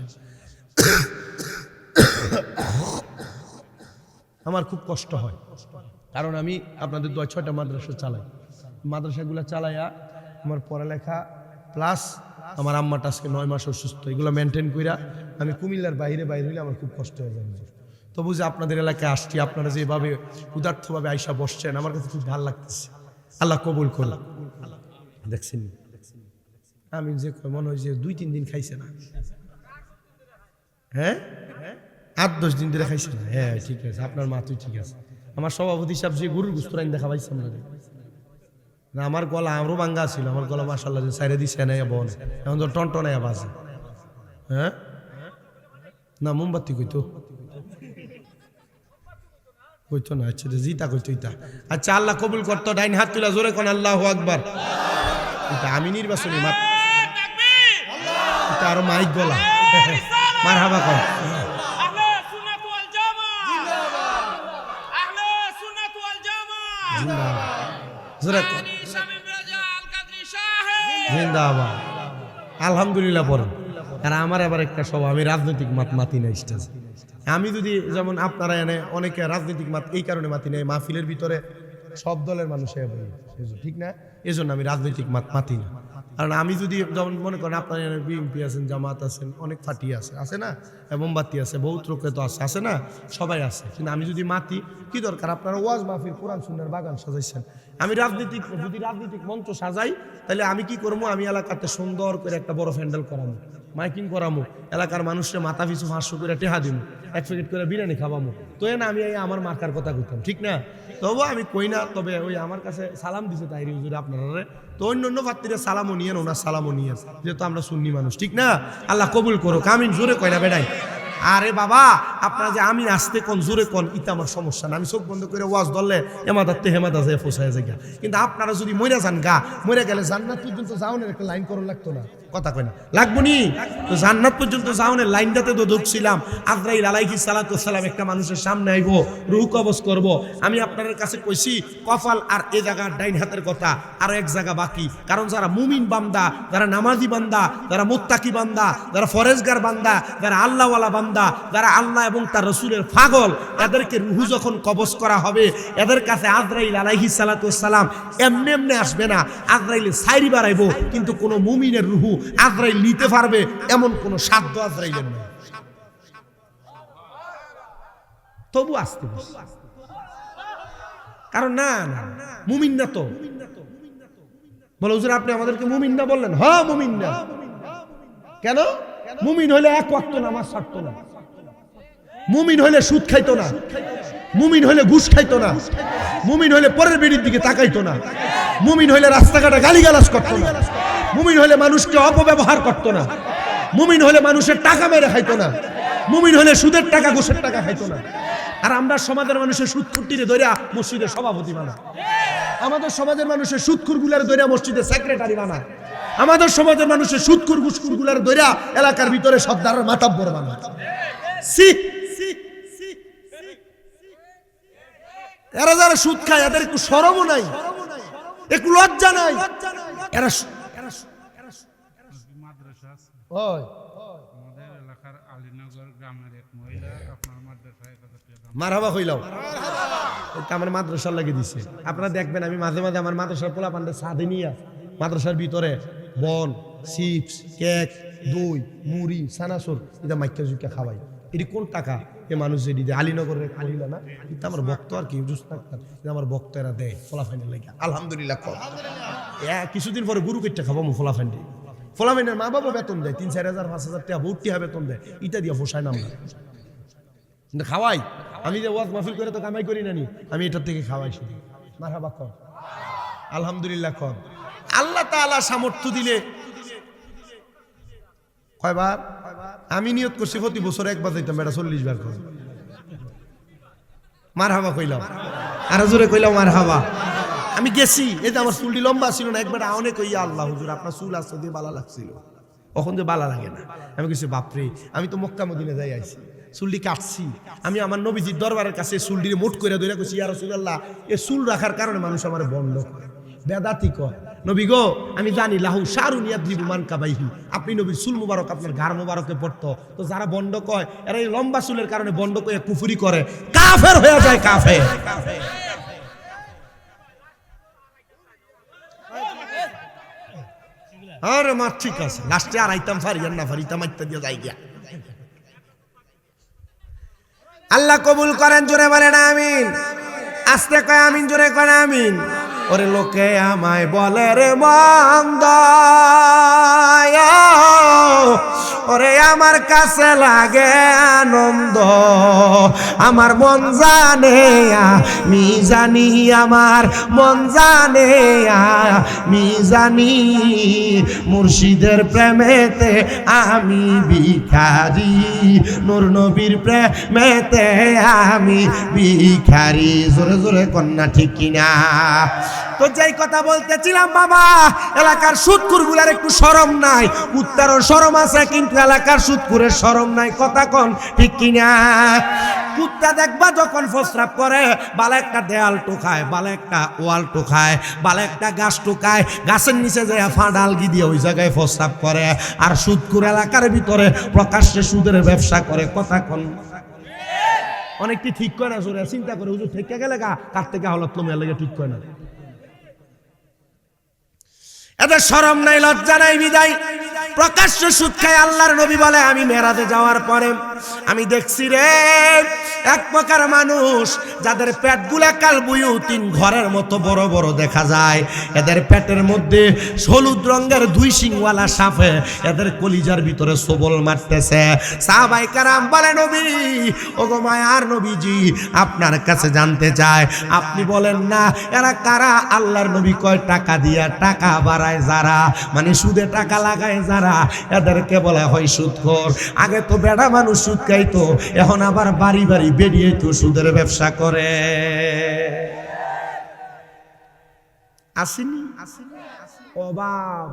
Speaker 1: আমার খুব কষ্ট হয়, কারণ আমি আপনাদের 6টা মাদ্রাসা চালাই। মাদ্রাসাগুলো চালাইয়া আমার পড়ালেখা প্লাস আমার আম্মাটা আজকে 9 মাস অসুস্থ, এগুলো মেনটেন কইরা আমি কুমিল্লার বাইরে হইলে আমার খুব কষ্ট হয়ে যায়। তবু যে আপনাদের এলাকায় আসছি, আপনারা যেভাবে উদার্থভাবে আইসা বসছেন, আমার কাছে খুব ভালো লাগতেছে। আল্লাহ কবুল করলাম। দেখছেন আমি যে মনে হয় যে 2-3 দিন খাইছে না, হ্যাঁ 8-10 দিন ধরে খাইছে না। হ্যাঁ ঠিক আছে, আপনার মা তুই ঠিক আছে। আমার সভাপতি সাহেব যে গরুর গোস্ত রাইন দেখা পাইছে আপনাদের না, আমার গলা আরো ভাঙ্গা ছিল। আমার গলা মাশাআল্লাহ যে সাইরে দিছে না বন, এখন তো টনটনায়া বাজে। হ্যাঁ না মোমবাতি কইতো না, আচ্ছা জিতা কইতো ইতা। আচ্ছা আল্লাহ কবুল করতো। ডাইন হাত তুলা জোরে কোন আল্লাহু আকবার। এটা আমি নির্বাচনী মাত, এটা আরো মাইক গলা মারহাবা কর।
Speaker 2: আহলে সুন্নাত ওয়াল জামাত জিন্দাবাদ, আহলে সুন্নাত ওয়াল জামাত
Speaker 1: জিন্দাবাদ, জোরে
Speaker 2: আনি শামীম রাজা আল কাদরি সাহেব
Speaker 1: জিন্দাবাদ। আলহামদুলিল্লাহ পড়েন। আর আমার আবার একটা সব, আমি রাজনৈতিক মাতি না স্টেজে। আমি যদি যেমন আপনারা এনে অনেকে রাজনৈতিক মাত এই কারণে মাতি নাই, মাহফিলের ভিতরে সব দলের মানুষ ঠিক না, এই জন্য আমি রাজনৈতিক মাতি না। কারণ আমি যদি যেমন মনে করেন আপনার এনে বিএনপি আছেন, জামাত আছেন, অনেক ফাটি আছে না, মোমবাতি আছে, বহুত রোকে তো আছে না, সবাই আছে। কিন্তু আমি যদি মাতি কি দরকার, আপনারা ওয়াজ মাহফিল কোরআন সুন্নাহর বাগান সাজাইছেন। আমি যদি রাজনৈতিক মঞ্চ সাজাই তাহলে আমি কি করবো, আমি এলাকাতে সুন্দর করে একটা বড় প্যান্ডেল করামো, মাইকিং করামো, এলাকার মানুষের মাথা পিছু 500 করে টেহা দিব, 1 প্যাকেট করে বিরিয়ানি খাওয়ামো। তো না আমি আমার মার্কার কথা কইতাম, ঠিক না? তবু আমি কই না। তবে ওই আমার কাছে সালাম দিছে তাইরি হুজুর আপনারা, তো অন্য পাত্রীরা সালামও নিয়েন, ওনার সালামও নিয়েন, যেহেতু আমরা সুন্নি মানুষ, ঠিক না? আল্লাহ কবুল করো। কামিন জোরে কয় না বেড়াই। আরে বাবা আপনারা যে আমি আসতে কোন জোরে কোন, ইটা আমার সমস্যা না। আমি চোখ বন্ধ করে ওয়াজ ধরলে এমাদাতে হেমাদা যায় ফোসায় যায়। কিন্তু আপনারা যদি মরে যান গা, মরে গেলে জান্নাত পর্যন্ত যাওনের একটা লাইন করুন লাগতো না? কথা কয় না লাগবো নি? তো জান্নাত পর্যন্ত যাওনের লাইনটাতে তো ঢুকছিলাম। আজরাইল আলাইহিস সালাতু ওয়াস সালাম একটা মানুষের সামনে আইবো, রূহ কবজ করব। আমি আপনাদের কাছে কইছি কপাল আর এ জায়গার ডাইন হাতের কথা, আর এক জায়গা বাকি। কারণ যারা মুমিন বান্দা, যারা নামাজি বান্দা, যারা মুত্তাকি বান্দা, যারা ফরেজগার বান্দা, যারা আল্লাহওয়ালা বান্দা, যারা আল্লাহ এবং তার রাসূলের পাগল, এদেরকে রূহ যখন কবজ করা হবে, এদের কাছে আজরাইল আলাইহিস সালাতু ওয়াস সালাম এমনি এমনি আসবে না। আজরাইল সাইরি বাড়াইবো, কিন্তু কোনো মুমিনের রূহ আজরাইল নিতে পারবে এমন কোন সাধ্য আজরাইলের নেই। তবু আসতে বসে, কারণ না মুমিন না তো। বলে হুজুর আপনি আমাদেরকে মুমিন না বললেন? হ্যাঁ মুমিন না। কেন? মুমিন হইলে 1 ওয়াক্ত নামাজ ছাড়তো না, মুমিন হইলে সুদ খাইতো না, মুমিন হইলে ঘুষ খাইতো না, মুমিন হইলে পরের বেড়ির দিকে তাকাইতো না, মুমিন হইলে রাস্তাঘাটে গালিগালাজ করতো না, মুমিন হইলে মানুষকে অপব্যবহার করতো না, মুমিন হইলে মানুষের টাকা মেরে খাইতো না, মুমিন হইলে সুদের টাকা ঘুষের টাকা খাইতো না। আর আমরা সমাজের মানুষের সুদ খুঁটিরে ধরিয়া মসজিদের সভাপতি বানা, আমাদের সমাজের মানুষের সুদখুর গুলার ধরিয়া মসজিদের সেক্রেটারি বানা, আমাদের সমাজের মানুষের সুদখুর ঘুষখুর গুলার ধরিয়া এলাকার ভিতরে সর্দারের মাতাব্বর বানা। এরা যারা সুদ খায় এদের একটু শরমও নাই, একটু লজ্জা নাই। এরা
Speaker 3: মাদ্রাসা আছে
Speaker 1: ওই
Speaker 3: আমাদের এলাকার আলীনগর গ্রামের এক মহিলা আপনার মাদ্রাসায়
Speaker 1: মারহাবা কইলাও, এটা আমার মাদ্রাসার লাগে দিছে। আপনারা দেখবেন আমি মাঝে মাঝে আমার মাদ্রাসার পোলা পান্ডে সাদে নিয়া মাদ্রাসার ভিতরে বন, চিপস, কেক, দই, মুড়ি, সানাসুর এটা মাইকা জুইকা খাওয়াই। এটি কোন টাকা? এ মানুষ যেটি দেয় আলীনগরের খালিলা না, এটা আমার ভক্ত আর কি আমার ভক্ত এরা দেয় ফলাফাইনের লাগে। আলহামদুলিল্লাহ। কিছুদিন পরে গুরু কেটে খাবো ফলাফাইন্ডে, ফলামেনের মা বাবা বেতন দেয় 3-4 হাজার 5 হাজার টাকা ভর্তি হবে বেতন দেয়, ইটা দিয়া পোষায় না আমরা, কিন্তু খাওয়াই। আমি যে ওয়াজ মাহফিল করে তো কামাই করি না নি, আমি এটার থেকে খাওয়াই শুধু। মারহাবা কর, আলহামদুলিল্লাহ কর। আল্লাহ তাআলা সামর্থ্য দিলে কয়বার আমি নিয়ত করছি প্রতি বছর একবার যাইতাম, এটা 40 বার কর। মারহাবা কইলাম, আরো জোরে কইলাম মারহাবা। আমি গেছি, এই যে আমার চুলটি লম্বা ছিল না, একবার আওনে কইয়া আল্লাহ হুজুর আপনার চুল আসতে দিয়ে বালা লাগছিল, তখন যে বালা লাগে না। আমি কিছু বাপরে, আমি তো মক্কা মদিনা যাই আইছি, চুলটি কাটছি। আমি আমার নবীজির দরবারের কাছে চুলটি মোট করে ধরে কইছি, ইয়া রাসূলুল্লাহ এই চুল রাখার কারণে মানুষ আমার বন্ধ করে, বেদাতি কয়। নবী গো আমি জানি লাহু শারুন ইয়াদরিবু মান কাবাইহি, আপনি নবীর চুল মুবারক আপনার ঘাড় মুবারকে পড়তো, তো যারা বন্ধ কয় এরা এই লম্বা চুলের কারণে বন্ধ কয়ে কুফরি করে, কাফের হয়ে যায়, কাফের। আরে মা ঠিক আছে, লাস্টে আর আইতাম ফারিয়ান না ফারিতাম আইতা দিয়ে যাই গিয়া। আল্লাহ কবুল করেন, জোরে বলেন আমিন। আস্তে কয় আমিন, জোরে কয় আমিন। ওরে লোকে আমায় বলে রে মন্দ, ওরে আমার কাছে লাগে আনন্দ, আমার মন জানে আমি জানি, আমার মন জানে আমি জানি, মুর্শিদের প্রেমেতে আমি ভিখারি, নূর নবীর প্রেমেতে আমি ভিখারি। জোরে জোরে কন্যা ঠিক কিনা? তো যেই কথা বলতেছিলাম বাবা, এলাকার সুদকুরগুলার একটু শরম নাই, কুত্তারও শরম আছে কিন্তু এলাকার সুদকুরের শরম নাই, কথা কোন ঠিক কিনা? কুত্তা দেখবা যখন প্রস্রাব করে বালা একটা দেয়াল টোকায়, বালা একটা ওয়াল টোকায়, বালা একটা গাছ টোকায়, গাছের নিচে যায় ফাঁডাল গি দিয়ে ওই জায়গায় প্রস্রাব করে। আর সুদকুর এলাকার ভিতরে প্রকাশ্যে সুদের ব্যবসা করে, কথা কোন? অনেকটি ঠিক করে না, জোরে চিন্তা করে হুজুর থেকে গেলে গা কার থেকে হলত লোমের লেগে ঠিক করে না। এদের শরম নাই, লজ্জা নাই, বিদায় প্রকাশ্য সুদ খায়। আল্লাহর নবী বলে আমি মেরাজে যাওয়ার পরে আমি দেখছি রে এক প্রকার মানুষ যাদের পেটগুলা কাল বুয়ুতিন ঘরের মতো বড় বড় দেখা যায়, এদের পেটের মধ্যে হলুদ রঙের 2 শিংওয়ালা সাপে এদের কলিজার ভিতরে সবল মারতেছে। সাহাবায়ে কেরাম বলে নবী, ওগো মায়ার নবীজি আপনার কাছে জানতে চায়, আপনি বলেন না এরা কারা? আল্লাহর নবী কয় টাকা দিয়া টাকা বাড়ায় যারা, মানে সুদে টাকা লাগায় যারা, এদেরকে বলা হয় সুদখোর। আগে তো বেড়া মানুষ সুদ খাইতো, এখন আবার বাড়ি বাড়ি বেরিয়ে তো সুদের ব্যবসা করে। আসেনি অভাব।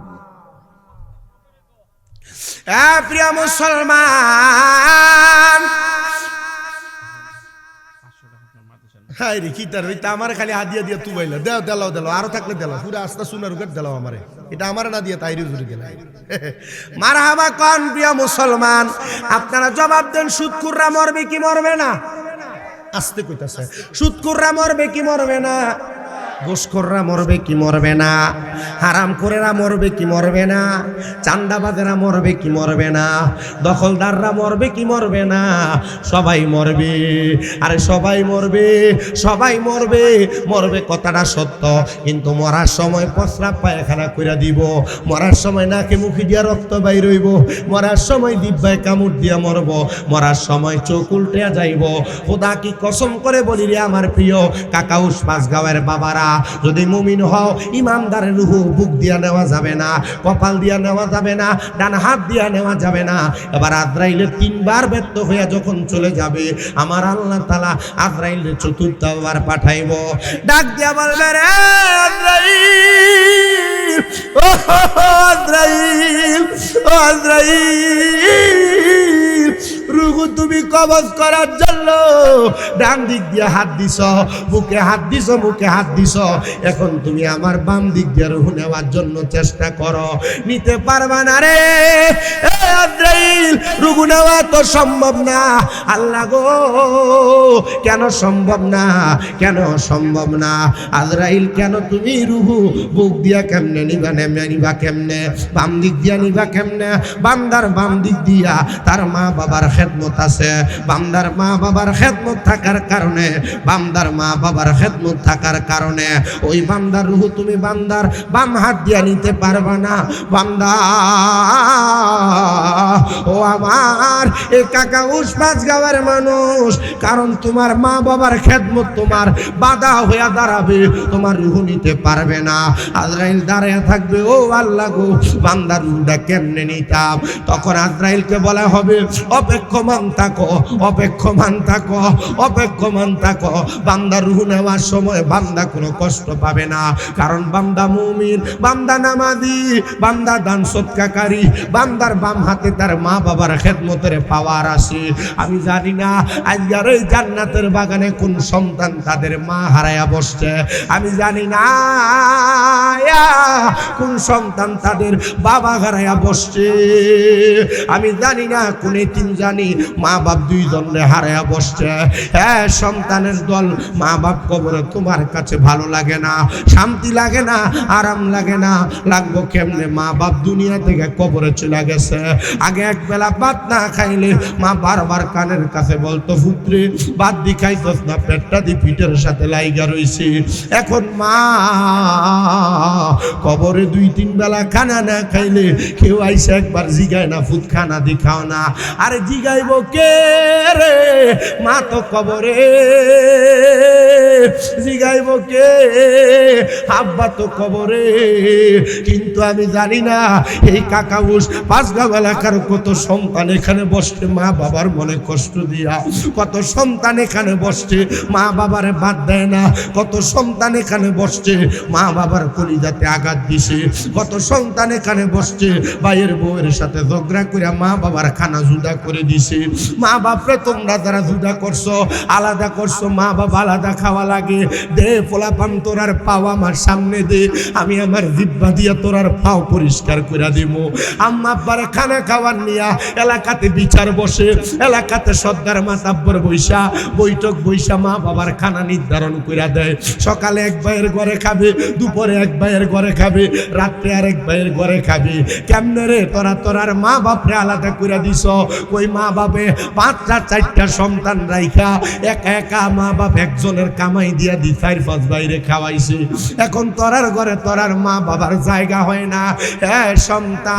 Speaker 1: প্রিয় মুসলমান, হ্যাঁ রে কি তার হইতা আমার খালি হাদিয়া দিয়া তুই বাইলা দেও, দেলাও দেলাও, আরো থাকলে দেলাও, পুরো আস্তা সোনার উগার দেলাও আমারে, এটা আমার না দিয়ে তাইরি জুড়ে গেল। মারহাবা কোন প্রিয় মুসলমান? আপনারা জবাব দেন, সুদকুররা মরবে কি মরবে না? আস্তে কইতাছে, সুদকুররা মরবে কি মরবে না? ঘুষখোররা মরবে কি মরবে না? হারামখোরেরা মরবে কি মরবে না? চান্দাবাজেরা মরবে কি মরবে না? দখলদাররা মরবে কি মরবে না? সবাই মরবে, আরে সবাই মরবে, সবাই মরবে। মরবে কথাটা সত্য, কিন্তু মরার সময় প্রস্রাব পায়খানা কইরা দিব, মরার সময় নাকে মুখে দিয়া রক্ত বাইর হইব, মরার সময় দিব্যায় কামড় দিয়া মরব, মরার সময় চোখ উল্টে যাইব। খোদা কি কসম করে বলি রে আমার প্রিয় কাকাউস পাঁচগাঁওয়ের বাবারা, যদি মুমিন হও ইমানদারের রূহ বুক দিয়া নেওয়া যাবে না, কপাল দিয়া নেওয়া যাবে না, ডান হাত দিয়া নেওয়া যাবে না। এবার আজরাইলের 3 বার ব্যর্থ হইয়া যখন চলে যাবে, আমার আল্লাহ তাআলা আজরাইলের 4th বার পাঠাইব, ডাক দিয়া বলবে রে আজরাইল, ও আজরাইল, ও আজরাইল, রূহ তুমি কবজ করার জন্য ডান দিক দিয়ে হাত দিছ, বুকে হাত দিছ, মুখে হাত দিছ, এখন তুমি আমার বাম দিক দিয়ে রূহ নেওয়ার জন্য চেষ্টা করো, নিতে পারবা না রে আজরাইল। রুহু নেওয়া তো সম্ভব না। আল্লাহ গো কেন সম্ভব না, কেন সম্ভব না? আজরাইল কেন তুমি রুহু বুক দিয়া কেমনে নিবা, নেমে নিবা কেমনে, বাম দিক দিয়া নিবা কেমনে? বান্দার বাম দিক দিয়া তার মা বাবার খেদমত আছে। বান্দার মা বাবার খেদমত থাকার কারণে, বান্দার মা বাবার খেদমত থাকার কারণে ওই বান্দার রুহু তুমি বান্দার বাম হাত দিয়া নিতে পারবা না। বান্দা ও আমার এই কাকা উসবাস গাওয়ার মানুষ, কারণ তোমার মা বাবার খেদমত তোমার বাধা হইয়া দাঁড়াবে, তোমার রুহু নিতে পারবে না। আজরাইল দাঁড়ায় থাকবে, ও আল্লাহ গো বান্দার রুহুটা কেমনে নিতাম? তখন আজরাইলকে বলা হবে অপেক্ষমান থাকো, অপেক্ষমান থাকো, অপেক্ষমান থাকো। বান্দার রুহু নেওয়ার সময় বান্দা কোনো কষ্ট পাবে না, কারণ বান্দা মুমিন, বান্দা নামাজি, বান্দা দান সৎকারী, বান্দার বাম হাতে তার মা বাবার খেদমতের পাওয়ার আছে। আমি জানি না আজকের এই জান্নাতের বাগানে কোন সন্তান তাদের মা হারায়া বসছে, আমি জানি না কোন সন্তান তাদের বাবা হারায়া বসছে, আমি জানি না কোন তিন জানি মা বাপ দুইজনে হারায়া বসছে। হ্যাঁ সন্তানের দল মা বাপ কবরে তোমার কাছে ভালো লাগে না, শান্তি লাগে না, আরাম লাগে না। লাগবো কেমনে? মা বাপ দুনিয়া থেকে কবরে চলে গেছে। আগে এক বেলা ভাত না খাইলে মা বারবার কানের কাছে বলতো পুত্রে ভাত দি খাইছস না, পেটটা দি পিঠের সাথে লাইগা রইছে। এখন মা কবরে দুই তিন বেলা খানা না খাইলে কেউ আইসা একবার জিগায় না ফুত খানা দি খাও না। আরে জিগাইব কে রে? মা তো কবরে। জিগাইব কে? আব্বা তো কবরে। কিন্তু আমি জানি না এই কাকাউস পাঁচগাঁও এলাকার কত সন্তান এখানে বসছে মা বাবার মনে কষ্ট দিয়া, কত সন্তান এখানে বসছে মা বাবারে বাদ দেয় না, কত সন্তান এখানে বসছে মা বাবার কলিজাতে আঘাত দিছে, কত সন্তান এখানে বসছে ভাইয়ের বউয়ের সাথে ঝগড়া করে মা বাবার খানা জুদা করে দিছে। মা বাপরে তোমরা যারা জুদা করছো, আলাদা করছো, মা বাবা আলাদা খাওয়া লাগে, দে পোলাপান তোরার পাও আমার সামনে দে, আমি আমার জিব্বা দিয়া তোরার পাও পরিষ্কার করে দিব। আম্মা আব্বারে খানা খাওয়ার নিয়া এলাকাতে বিচার বসে, এলাকাতে সর্দার মাতাব্বর বৈশা বৈঠক বৈশা মা বাবার খানা নির্ধারণ করে দেয়। সকালে এক ভাইয়ের ঘরে খাবে, দুপুরে এক ভাইয়ের ঘরে খাবে, রাত্রে আরেক ভাইয়ের ঘরে খাবে। কেমনে রে তোরা তোরার মা বাপরে আলাদা করে দিছ? ওই মা বাপে পাঁচটা চারটা সন্তান রাইখা একা একা মা বাপ একজনের কামাই দিয়া দি চার পাঁচ বাইরে খাওয়াইছে। এখন তোরার ঘরে তোরার মা বাবার জায়গা হয় না। সন্তান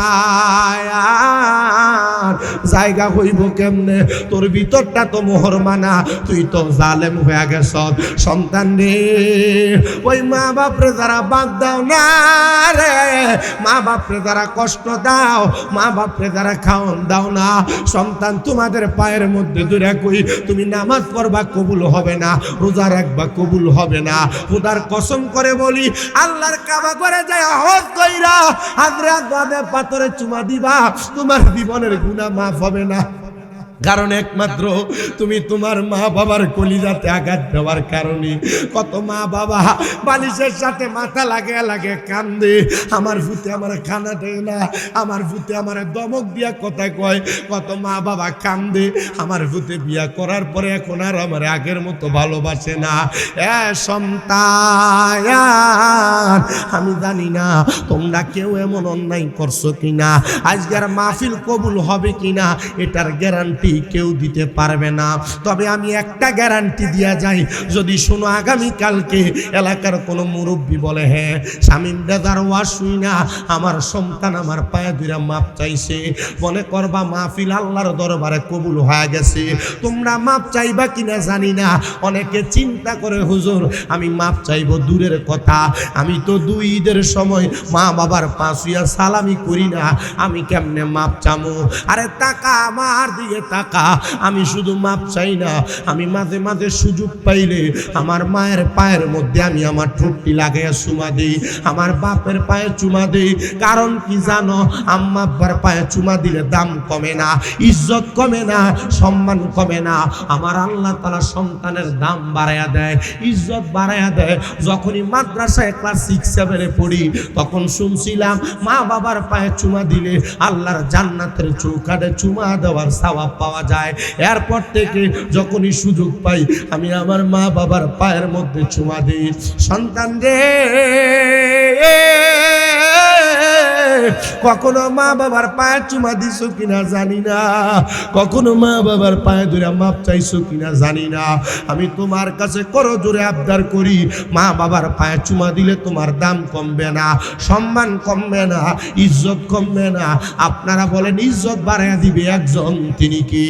Speaker 1: জায়গা হইব কেমনে? তোর ভিতরটা তো মোহর মানা, তুই তো জালেম হয়ে গেছ। সন্তান রে ওই মা বাপরে যারা বাদ দাও না রে, মা বাপরে যারা কষ্ট দাও, মা বাপরে যারা খাওয়ান দাও না, সন্তান তোমাদের পায়ের মধ্যে ধরে কই তুমি নামাজ পড়বা কবুল হবে না, রোজা রাখবা কবুল হবে না। খোদার কসম করে বলি আল্লাহর কাবা করে যায় হজ কইরা হাজরাত বাদে পাথরে চুমা দিবা, তোমার জীবনের গুনাহ মাফ হবে না। কারণ একমাত্র তুমি তোমার মা বাবার কলিজাতে আঘাত দেওয়ার কারণে। কত মা বাবা বালিশের সাথে মাথা লাগে লাগে কান্দে, আমার ভূতে আমার খানা দেয় না, আমার ভূতে আমার দমক দিয়া কথা কয়। কত মা বাবা কান্দে, আমার ভূতে বিয়া করার পরে এখন আর আমার আগের মতো ভালোবাসে না। সন্তান আমি জানি না তোমরা কেউ এমন অন্যায় করছো কিনা, আজকের মাহফিল কবুল হবে কিনা এটার গ্যারান্টি কেউ দিতে পারবে না। তবে আমি একটা গ্যারান্টি দিয়া যাই, যদি শোনো আগামীকালকে এলাকার কোনো মুরব্বী বলে হ্যাঁ শামীম দাদার ওয়াজ শুই না আমার সন্তান আমার পায়ে ধরে মাপ চাইছে, মনে করবা মাহফিল আল্লাহর দরবারে কবুল হয়ে গেছে। তোমরা মাপ চাইবা কিনা জানি না, অনেকে চিন্তা করে হুজুর আমি মাপ চাইবো দূরের কথা, আমি তো দুই ঈদের সময় মা বাবার পাঁচ সালামি করি না, আমি কেমনে মাপ চামো? আরে টাকা আমার দিকে টাকা। আমি শুধু মাপ চাই না, আমি মাঝে মাঝে সুযোগ পাইলে আমার মায়ের পায়ের মধ্যে আমি আমার ঠোঁটটি লাগাইয়া চুমা দিই, আমার বাপের পায়ে চুমা দিই। কারণ কি জানো, আম্মা আব্বার পায়ে চুমা দিলে দাম কমে না, ইজ্জত কমে না, সম্মান কমে না। আমার আল্লাহ তাআলা সন্তানের দাম বাড়াইয়া দেয়, ইজ্জত বাড়াইয়া দেয়। যখনই মাদ্রাসায় ক্লাস 6-7 পড়ি তখন শুনছিলাম মা বাবার পায়ে চুমা দিলে আল্লাহর জান্নাতের চৌকাঠে চুমা দেওয়ার সওয়াব পাওয়া যায়। এরপর থেকে যখনই সুযোগ পাই আমি আমার মা বাবার পায়ের মধ্যে চুমা দিই। সন্তান রে, কখনো মা বাবার পায়ে চুমা দিছো কিনা জানি না, কখনো মা বাবার পায়ে ধরে মাপ চাইছো কিনা জানি না। আমি তোমার কাছে করো জোরে আবদার করি, মা বাবার পায়ে চুমা দিলে তোমার দাম কমবে না, সম্মান কমবে না, ইজ্জত কমবে না। আপনারা বলেন ইজ্জত বাড়াইয়া দিবে একজন, তিনি কি?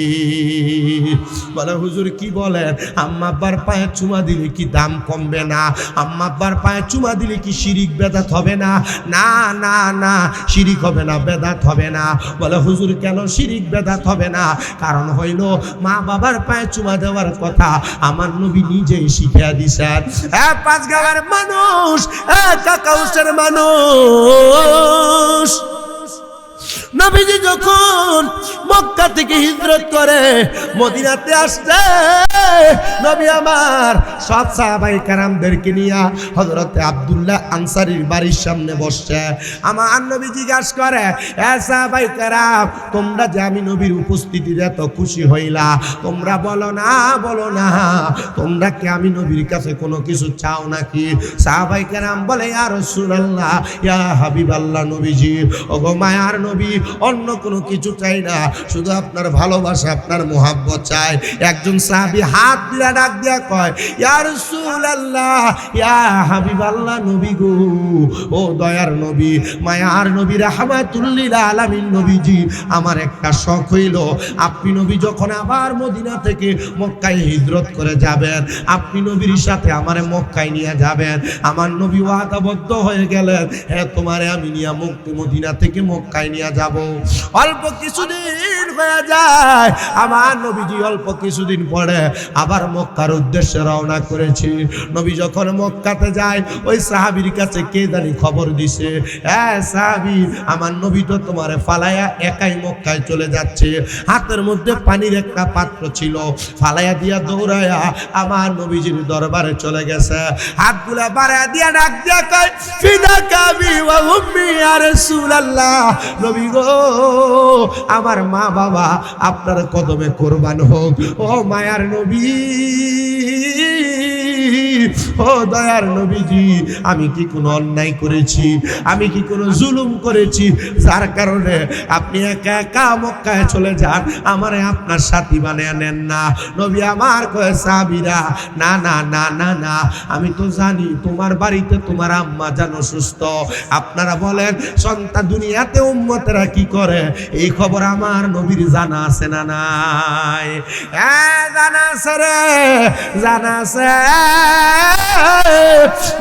Speaker 1: বলে হুজুর কি বলেন, আম্মা আব্বার পায়ে চুমা দিলে কি দাম কমবে না? আম্মা আব্বার পায়ে চুমা দিলে কি শিরিক বেদাত হবে না? না না না, শিরিক হবে না, বেদাত হবে না। বলে হুজুর কেন শিরিক বেদাত হবে না? কারণ হইল মা বাবার পায়ে চুমা দেওয়ার কথা আমার নবী নিজেই শিখিয়ে দিছেন। পাঁচগাঁওয়ের মানুষ, কাকাউসের মানুষ, নবীজি যখন মক্কা থেকে হিজরত করে মদিনাতে আসছে, নবী আমার সব সাহাবায়ে কেরামদেরকে নিয়ে হযরতে আব্দুল্লাহ আনসারীর বাড়ির সামনে বসছে। আমার নবী জিজ্ঞাসা করে, এ সাহাবায়ে কেরাম, তোমরা যে আমি নবীর উপস্থিতিতে এত খুশি হইলা, তোমরা বলো না তোমরা কি আমি নবীর কাছে কোনো কিছু চাও নাকি? সাহাবায়ে কেরাম বলে, ইয়া রাসূলুল্লাহ, ইয়া হাবিবাল্লাহ, নবীজি, ওগো মায়ার নবী, অন্য কোনো কিছু চাই না, শুধু আপনার ভালোবাসা, আপনার মোহাব্বত চাই। একজন সাহাবী হাত দিয়া ডাক দিয়া কয়, ইয়া রাসূলুল্লাহ, ইয়া হাবিবাল্লাহ, নবী গো, ও দয়ার নবী, মায়ার নবী, রাহমাতুল লিল আলামিন নবীজি, আমার একটা শখ হইল, আপনি নবী যখন আবার মদিনা থেকে মক্কায় হিজরত করে যাবেন, আপনি নবীর সাথে আমারে মক্কায় নিয়ে যাবেন। আমার নবী ওয়াদাবদ্ধ হয়ে গেলেন, হ্যাঁ তোমারে আমি নিয়ে মদিনা থেকে মক্কায় নিয়ে যাব। অল্প কিছুদিন হয়ে যায়, আমার নবীজি অল্প কিছুদিন পরে আবার মক্কার উদ্দেশ্যে রওনা করেছে। নবী যখন মক্কাতে যায়, ওই সাহাবীর কাছে কে জানি খবর দিছে, সাহাবী, আমার নবী তো তোমারে ফালায়া একাই মক্কায় চলে যাচ্ছে। হাতের মধ্যে পানির একটা পাত্র ছিল, ফালায়া দিয়া দৌড়ায়া আমার নবীজির দরবারে চলে গেছে। হাতগুলা বাড়ায়া দিয়া ডাক দিয়া কয়, ফিদাকা আবি ওয়া উম্মি ইয়া রাসূলুল্লাহ, নবী গো, আমার মা বাবা আপনার কদমে কোরবান হোক। ও মায়ার নবী, ও দয়ার নবীজি, আমি কি কোনো অন্যায় করেছি? আমি কি কোনো জুলুম করেছি যার কারণে আপনি একা একা মক্কায় চলে যান, আমারে আপনার সাথী বানিয়ে নেন না? নবী আমার কয়, সাহাবীরা, না না না না না, আমি তো জানি তোমার বাড়িতে তোমার আম্মা জানো সুস্থ। আপনারা বলেন সন্তান দুনিয়াতে উম্মতেরা কি করে, এই খবর আমার নবীর জানা আছে না নাই? জানা আছে রে, জানা আছে।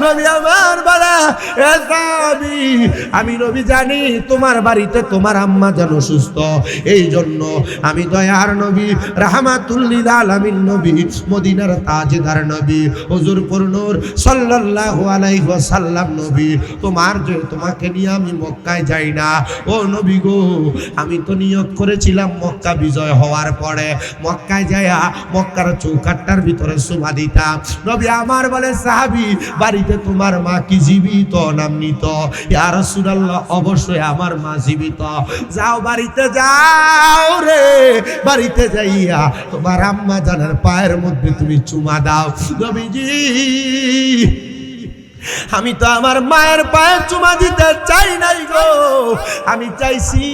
Speaker 1: নবী আমার বলে, এ সাহাবী, আমি নবী জানি তোমার বাড়িতে তোমার আম্মা যেন সুস্থ, এই জন্য আমি দয়ার নবী, রাহমাতুল লিল আলামিন নবী, মদিনার তাজদার নবী, হুজুরপুর নূর সাল্লাল্লাহু আলাইহি ওয়াসাল্লাম নবী, তোমাকে নিয়ে আমি মক্কায় যাই না। ও নবী গো, আমি তো নিয়ত করেছিলাম মক্কা বিজয় হওয়ার পরে মক্কায় যায়া মক্কার চৌকাটটার ভিতরে সুমা দিতাম। নবী আমার বলে, সাহাবী, বাড়িতে তোমার মা কি জীবিত না মৃত? ইয়া রাসূলুল্লাহ, অবশ্যই আমার মা জীবিত। যাও, বাড়িতে যাও রে, বাড়িতে যাইয়া তোমার আম্মা জানের পায়ের মধ্যে তুমি চুমা দাও। নবীজি, আমি তো আমার মায়ের পায়ে চুমা দিতে চাই নাই গো, আমি চাইছি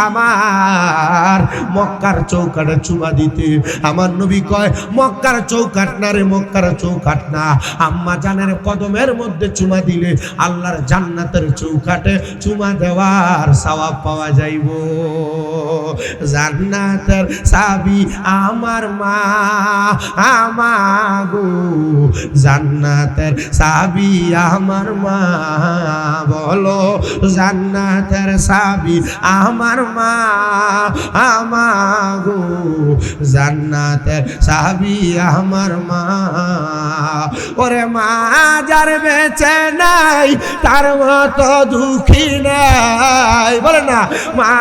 Speaker 1: আমার মক্কার চৌকাটে চুমা দিতে। আমার নবী কয়, মক্কার চৌকাট না রে, মক্কার চৌকাট না, আম্মা জানের কদমের মধ্যে চুমা দিলে আল্লাহর জান্নাতের চৌকাটে চুমা দেওয়ার সওয়াব পাওয়া যাইব। জান্নাতের চাবি আমার মা, আমা গো, জান্নাতের জান্নাতের সাহাবী আমার মা, বলো জান্নাতের সাহাবী আমার মা, আমাগো জান্নাতের সাহাবী আমার মা। ওরে মা যার বেঁচে নাই তার মতো দুঃখী নাই, বলে না মা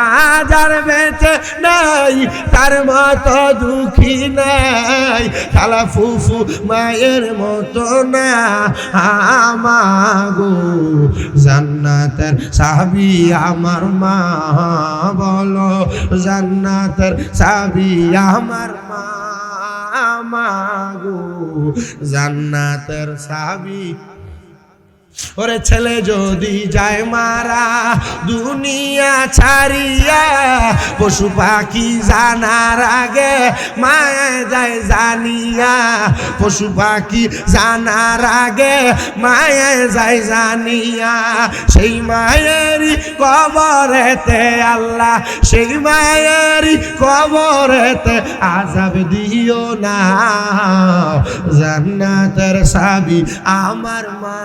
Speaker 1: যার বেঁচে নাই তার মতো দুঃখী নাই, খালা ফুফু মায়ের মতো না আমাগো জান্নাতের সাহাবী আমার মা, বলো জান্নাতের সাহাবী আমার মা, আমাগো জান্নাতের সাহাবী। ওরে ছেলে যদি যায় মারা দুনিয়া ছাড়িয়া, পশু পাখি জানার আগে মায়া যায় জানিয়া, পশু পাখি জানার আগে মায়া যায় জানিয়া, সেই মায়েরই কবরেতে আল্লাহ, সেই মায়েরই কবরেতে আযাব দিও না, জান্নাতের সাহাবী আমার মা,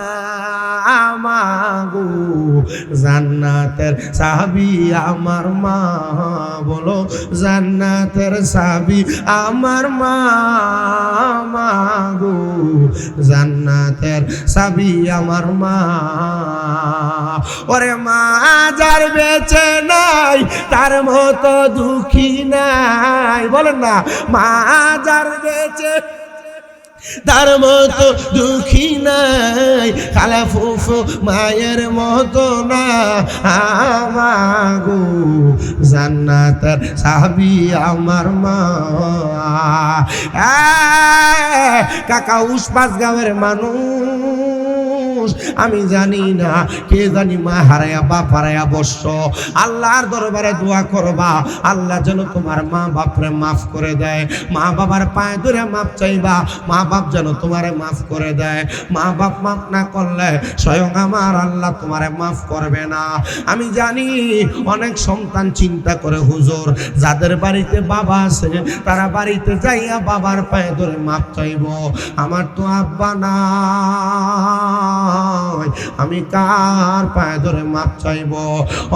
Speaker 1: আমাগো জান্নাতের সাহাবী আমার মা, বলো জান্নাতের সাহাবী আমার মা, আমাগো জান্নাতের সাহাবী আমার মা। ওরে মা যার বেঁচে নাই তার মতো দুঃখী নাই, বলেন না মা যার বেঁচে তার মতো দুঃখী নাই, খালা ফুফু মায়ের মতো না আমাগো জান্নাতের সাহাবী আমার মা। কাকা উসপাস গাঁয়ের মানুষ, আমি জানি না কে জানি মা হারায়া বাপ হারায়া বসছ, আল্লাহর দরবারে দোয়া করবা আল্লাহ যেন তোমার মা বাপরে মাফ করে দেয়, মা বাবার পায়ে ধরে মাফ চাইবা, মা বাপ যেন তোমারে মাফ করে দেয়, মা বাপ মাফ না করলে স্বয়ং আমার আল্লাহ তোমারে মাফ করবে না। আমি জানি অনেক সন্তান চিন্তা করে হুজুর যাদের বাড়িতে বাবা আছে তারা বাড়িতে যাইয়া বাবার পায়ে ধরে মাফ চাইব, আমার তো আব্বা না, আমি কার পায়ে ধরে মাপ চাইব।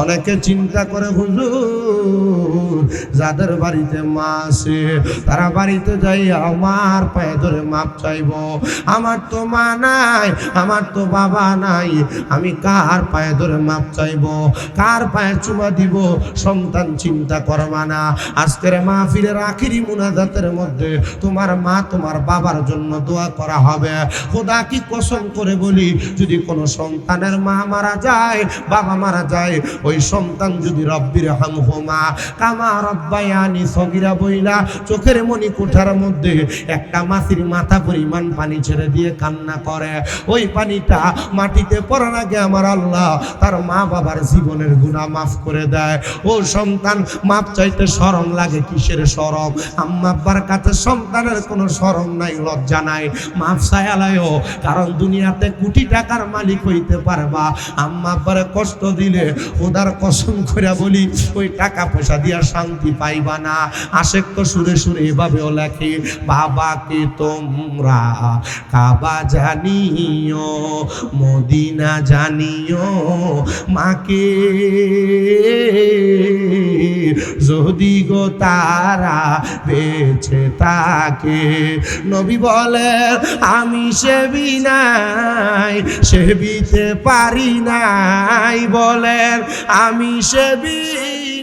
Speaker 1: অনেকে চিন্তা করে হুজুর যাদের বাড়িতে মা আছে তারা বাড়িতে যাই আমার পায়ে ধরে মাপ চাইব, আমার তো মা নাই, আমার তো বাবা নাই, আমি কার পায়ে ধরে মাপ চাইব, কার পায়ে চুমা দিব। সন্তান চিন্তা করবা না, আজকের মাহফিলের আখিরি মুনাজাতের মধ্যে তোমার মা তোমার বাবার জন্য দোয়া করা হবে। খোদা কি কসম করে বলি, যদি কোনো সন্তানের মা মারা যায় বাবা মারা যায়, ওই সন্তান যদি রব্বির হামহুমা কামা রব্বায়ানি সগীরা বইলা চোখের মনি কোঠার মধ্যে একটা মাছির মাথা পরিমাণ পানি ছেড়ে দিয়ে কান্না করে, ওই পানিটা মাটিতে পড়ার আগে আমার আল্লাহ তার মা বাবার জীবনের গুনাহ মাফ করে দেয়। ও সন্তান মাপ চাইতে শরম লাগে, কিসের শরম? আম্মা আব্বার কাছে সন্তানের কোনো শরম নাই, লজ্জা নাই, মাফ চাইলায়ও, কারণ দুনিয়াতে কোটি টাকার মালিক হইতে পারবা, আম্মা আব্বারে কষ্ট দিলে খোদার কসম করে বলি ওই টাকা পয়সা দিয়া শান্তি পাইবা না। আশেক তো সুরে সুরে এভাবেও লেখে, বাবাকে তোমরা কাবা জানিও মদিনা জানিও, মাকে যদি গো তারা বেঁচে থাকে। নবী বলে আমি সেবি নাই, সেবিতে পারি নাই, বলেন আমি সেবি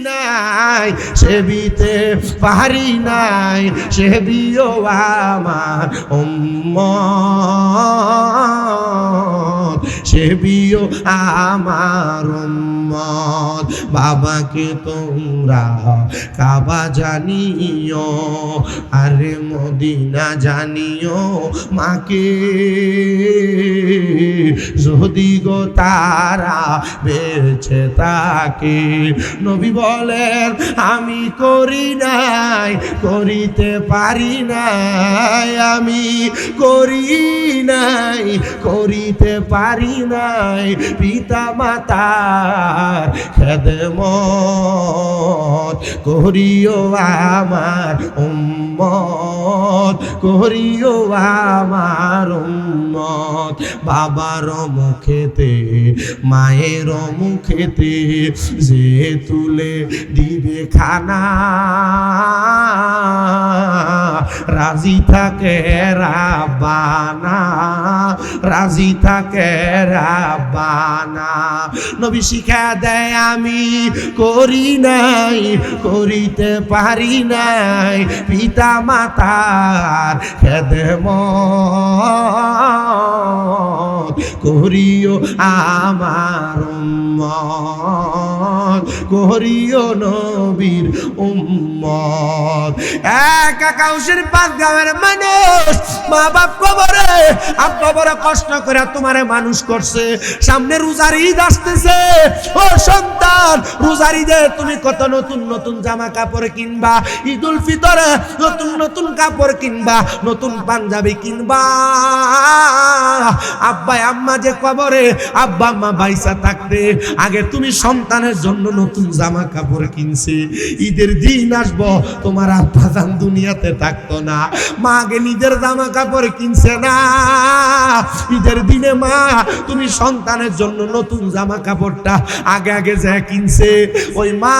Speaker 1: নাই, সেবিতে পারি নাই, সেবিও আমার উম্মত, সেবিও আমার উম্মত। বাবাকে তোমরা কাবা জানিও, আরে মদিনা জানিও, মাকে যদি গো তারা বেঁচে থাকে। নবী বলেন আমি করি নাই, করিতে পারি নাই, আমি করি নাই, করিতে পারি নাই পিতা মাতার খেদমত করিও আমার উম্মত করিও আমার উম্মত বাবার মুখেতে মায়ের মুখেতে যে তুলে দিবে খানা রাজি থাকে রাব্বানা রাজি থাকে রাব্বানা নবী শিখা দেয় আমি করি নাই করিতে পারি নাই পিতা মাতার খেদমত করিও আমার উম্মত করিও নবীর উম্মত একাউশের পাঁচ গ্রামের মানুষ মা বাপ কবরে আব্বা বড় কষ্ট করে তোমারে মানুষ করছে সামনে রোজার ঈদ আসতেছে ও সন্তান রোজার ঈদে তুমি কত নতুন নতুন জামা কাপড় কিনবা ঈদুল ফিতরে নতুন নতুন কাপড় কিনবা নতুন পাঞ্জাবি কিনবা আব্বা আম্মা যে কবরে আব্বা আম্মা বাইসা থাকতে আগে তুমি সন্তানের জন্য নতুন জামা কাপড় কিনছে ঈদের দিন আসবো তোমার আব্বা জান দুনিয়াতে থাকতো না মা আগে নিজের জামা কাপড় কিনছে না ঈদের দিনে মা তুমি সন্তানের জন্য নতুন জামা কাপড়টা আগে আগে যা কিনছে ওই মা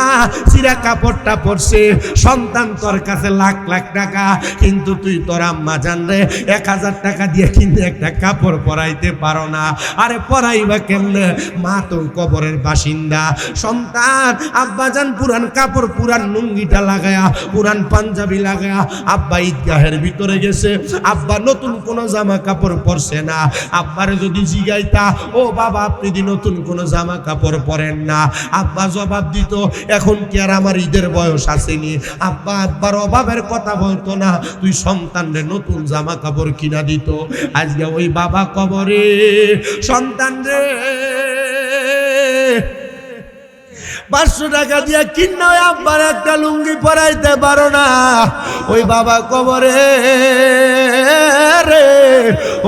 Speaker 1: চিরা কাপড়টা পরছে সন্তান তোর কাছে লাখ লাখ টাকা কিন্তু তুই তোর আম্মা জান রে 1000 টাকা দিয়ে কিন্তু একটা কাপড় পরাইতে পারো না আরে পরাইবা কেমনে মা তো কবরের বাসিন্দা সন্তান আব্বা জান পুরান কাপড় পুরান লুঙ্গিটা লাগায়া পুরান পাঞ্জাবি লাগায়া আব্বা ঈদগাহের ভিতরে গেছে আব্বা নতুন কোন জামা কাপড় পরছে না আব্বারে যদি জিগাইতা ও বাবা আপনি দি নতুন কোন জামা কাপড় পরেন না আব্বা জবাব দিত এখন কি আর আমার ঈদের বয়স আসেনি আব্বা আব্বার অভাবের কথা বলতো না তুই সন্তানরে নতুন জামা কাপড় কিনা দিত আজকে ওই বাবা কবরে সন্তান রে 500 টাকা দিয়ে কিনা আব্বার একটা লুঙ্গি পরাইতে পারো না ওই বাবা কবরে রে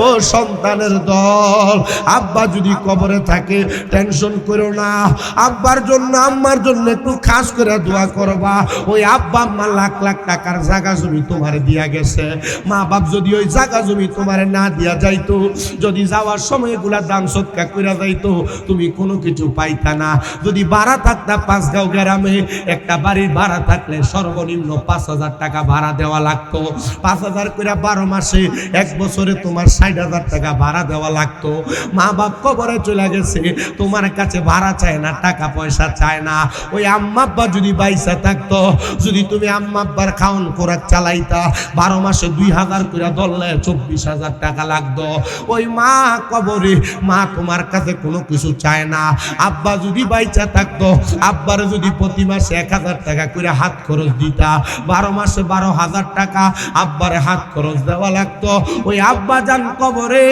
Speaker 1: ও সন্তানের দল আব্বা যদি কবরে থাকে টেনশন করো না আব্বার জন্য আম্মার জন্য একটু খাস করে দোয়া করবা ওই আব্বা আম্মা লাখ লাখ টাকার জায়গা জমি তোমার দিয়া গেছে মা বাপ যদি ওই জায়গা জমি তোমার না দিয়া যাইতো যদি যাওয়ার সময় এগুলা দান সৎকার করে যাইতো তুমি কোনো কিছু পাইতা না যদি ভাড়া থাকতা পাঁচগাঁও গ্রামে একটা বাড়ির ভাড়া থাকলে সর্বনিম্ন 5000 টাকা ভাড়া দেওয়া লাগতো 5000 করে 12 মাসে এক বছরে তোমার 60,000 টাকা ভাড়া দেওয়া লাগতো মা বাপ কবরে চলে গেছে তোমার কাছে ভাড়া চায় না টাকা পয়সা চায় না ওই আম্মা আব্বা যদি বাইসা থাকতো যদি তুমি আম্মা আব্বার খাওন খোরাক চালাইতা 12 মাসে 2000 করে ধরলে 24,000 টাকা লাগতো ওই মা কবরে মা তোমার কাছে কোনো কিছু চায় না আব্বা যদি বাইচা থাকতো আব্বারে যদি প্রতি মাসে 1000 টাকা করে হাত খরচ দিতা 12 মাসে 12,000 টাকা আব্বারে হাত খরচ দেওয়া লাগতো ওই আব্বা জান কবরে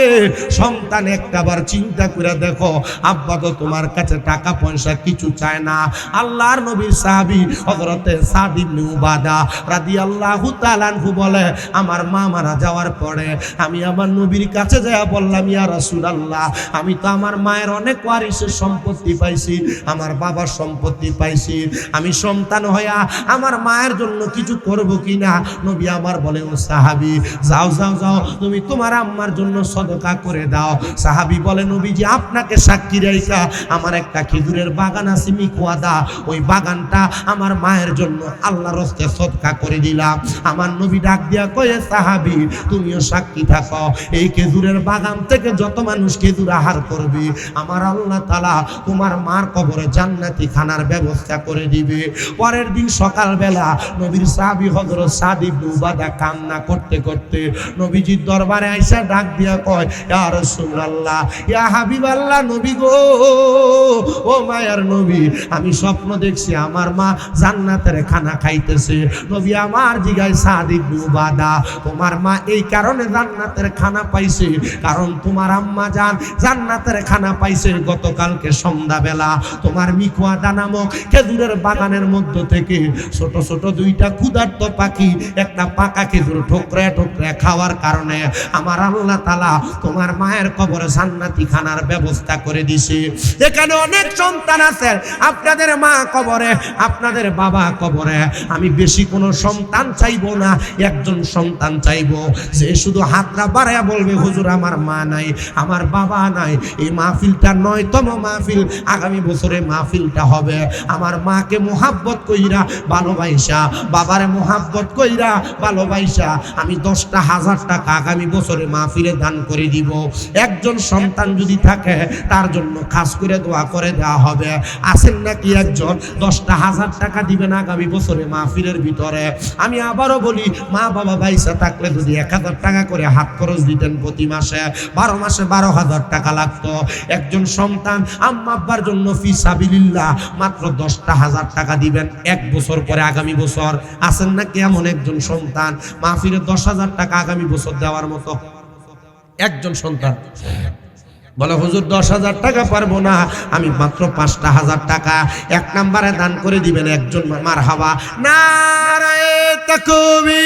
Speaker 1: সন্তান একটাবার চিন্তা করে দেখো আব্বা তো তোমার কাছে টাকা পয়সা কিছু চায় না আল্লাহর নবীর সাহাবী হযরতে সাদ ইবনে উবাদা রাদিয়াল্লাহু তাআলা আনহু বলে আমার মা মারা যাওয়ার পরে আমি আমার নবীর কাছে যায়া বললাম ইয়া রাসূলুল্লাহ আমি তো আমার মায়ের অনেক ওয়ারিসের সম্পত্তি পাইছি আমার বাবার সম্পত্তি পাইছি আমি সন্তান হইয়া আমার মায়ের জন্য কিছু করব কিনা নবী আমার বলে ও সাহাবী যাও যাও যাও তুমি তোমার আম্মার জন্য সদকা করে দাও সাহাবী বলে নবীজি আপনাকে সাক্ষী রাইখা আমার একটা খেজুরের বাগান আছে মিকুয়াদা ওই বাগানটা আমার মায়ের জন্য আল্লাহর রাস্তে সদকা করে দিলাম আমার নবী ডাক দিয়া কয়ে সাহাবী তুমিও সাক্ষী থাকো এই খেজুরের বাগান থেকে যত মানুষ খেজুর আহার করবে আমার আল্লাহ তাআলা তোমার মার কবরে জান্নাতি খানার ব্যবস্থা করে দিবে পরের দিন সকালবেলা নবীর সাহাবী হযরত সাদ ইবনে উবাদা কান্না করতে করতে নবীজির দরবারে আইসা ডাক দিয়া কয় ইয়া রাসূলুল্লাহ ইয়া হাবিবাল্লাহ নবী গো ও মায়ার নবী আমি স্বপ্ন দেখছি আমার মা জান্নাতের খানা খাইতেছে নবী আমার জিগায় সাদ ইবনে উবাদা তোমার মা এই কারণে জান্নাতের খানা পাইছে কারণ তোমার আম্মা জান জান্নাতের খানা পাইছে গতকালকে সন্ধ্যাবেলা তোমার মিকুয়া দানা নামক খেজুরের বাগানের মধ্য থেকে ছোট ছোট দুইটা ক্ষুধার্ত পাখি একটা পাকা খেজুর ঠোকরে ঠোকরে খাওয়ার কারণে আমার আল্লাহ তাআলা তোমার মায়ের কবরে জান্নাতি খানার ব্যবস্থা করে দিছে। এখানে অনেক সন্তান আছে, আপনাদের মা কবরে, আপনাদের বাবা কবরে, আমি বেশি কোনো সন্তান চাইবো না, একজন সন্তান চাইবো যে শুধু হাতটা বাড়ায় বলবে হুজুর আমার মা নাই, আমার বাবা নাই। এই মাহফিলটা 9তম মাহফিল, আগামী বছরে মাহফিলটা হবে আমার মাকে মোহাব্বত কইরা ভালোবাসা, বাবারে মোহাব্বত কইরা ভালোবাসা আমি 10,000 টাকা আগামী বছরে মাহফিলে দান করে দিব। একজন সন্তান যদি থাকে তার জন্য খাস করে দোয়া করে দেওয়া হবে। আছেন নাকি একজন 10,000 টাকা দিবেন আগামী বছরে মাহফিলের ভিতরে? আমি আবারও বলি, মা বাবা বাইসা থাকলে যদি 1000 টাকা করে হাত খরচ দিতেন প্রতি মাসে, 12 মাসে 12,000 টাকা লাগতো। একজন সন্তান আম্মা আব্বার জন্য ফি সাবিলিল্লাহ মাত্র 10,000 টাকা দিবেন এক বছর পরে আগামী বছর। আছেন নাকি এমন একজন সন্তান মাহফিলে 10,000 টাকা আগামী বছর দেওয়ার মতো? একজন সন্তান বলে হুজুর 10,000 টাকা পারবো না, আমি মাত্র 5,000 টাকা এক নম্বরে দান করে দিবেন একজন। মারহাবা, নারায়ে তাকবীর।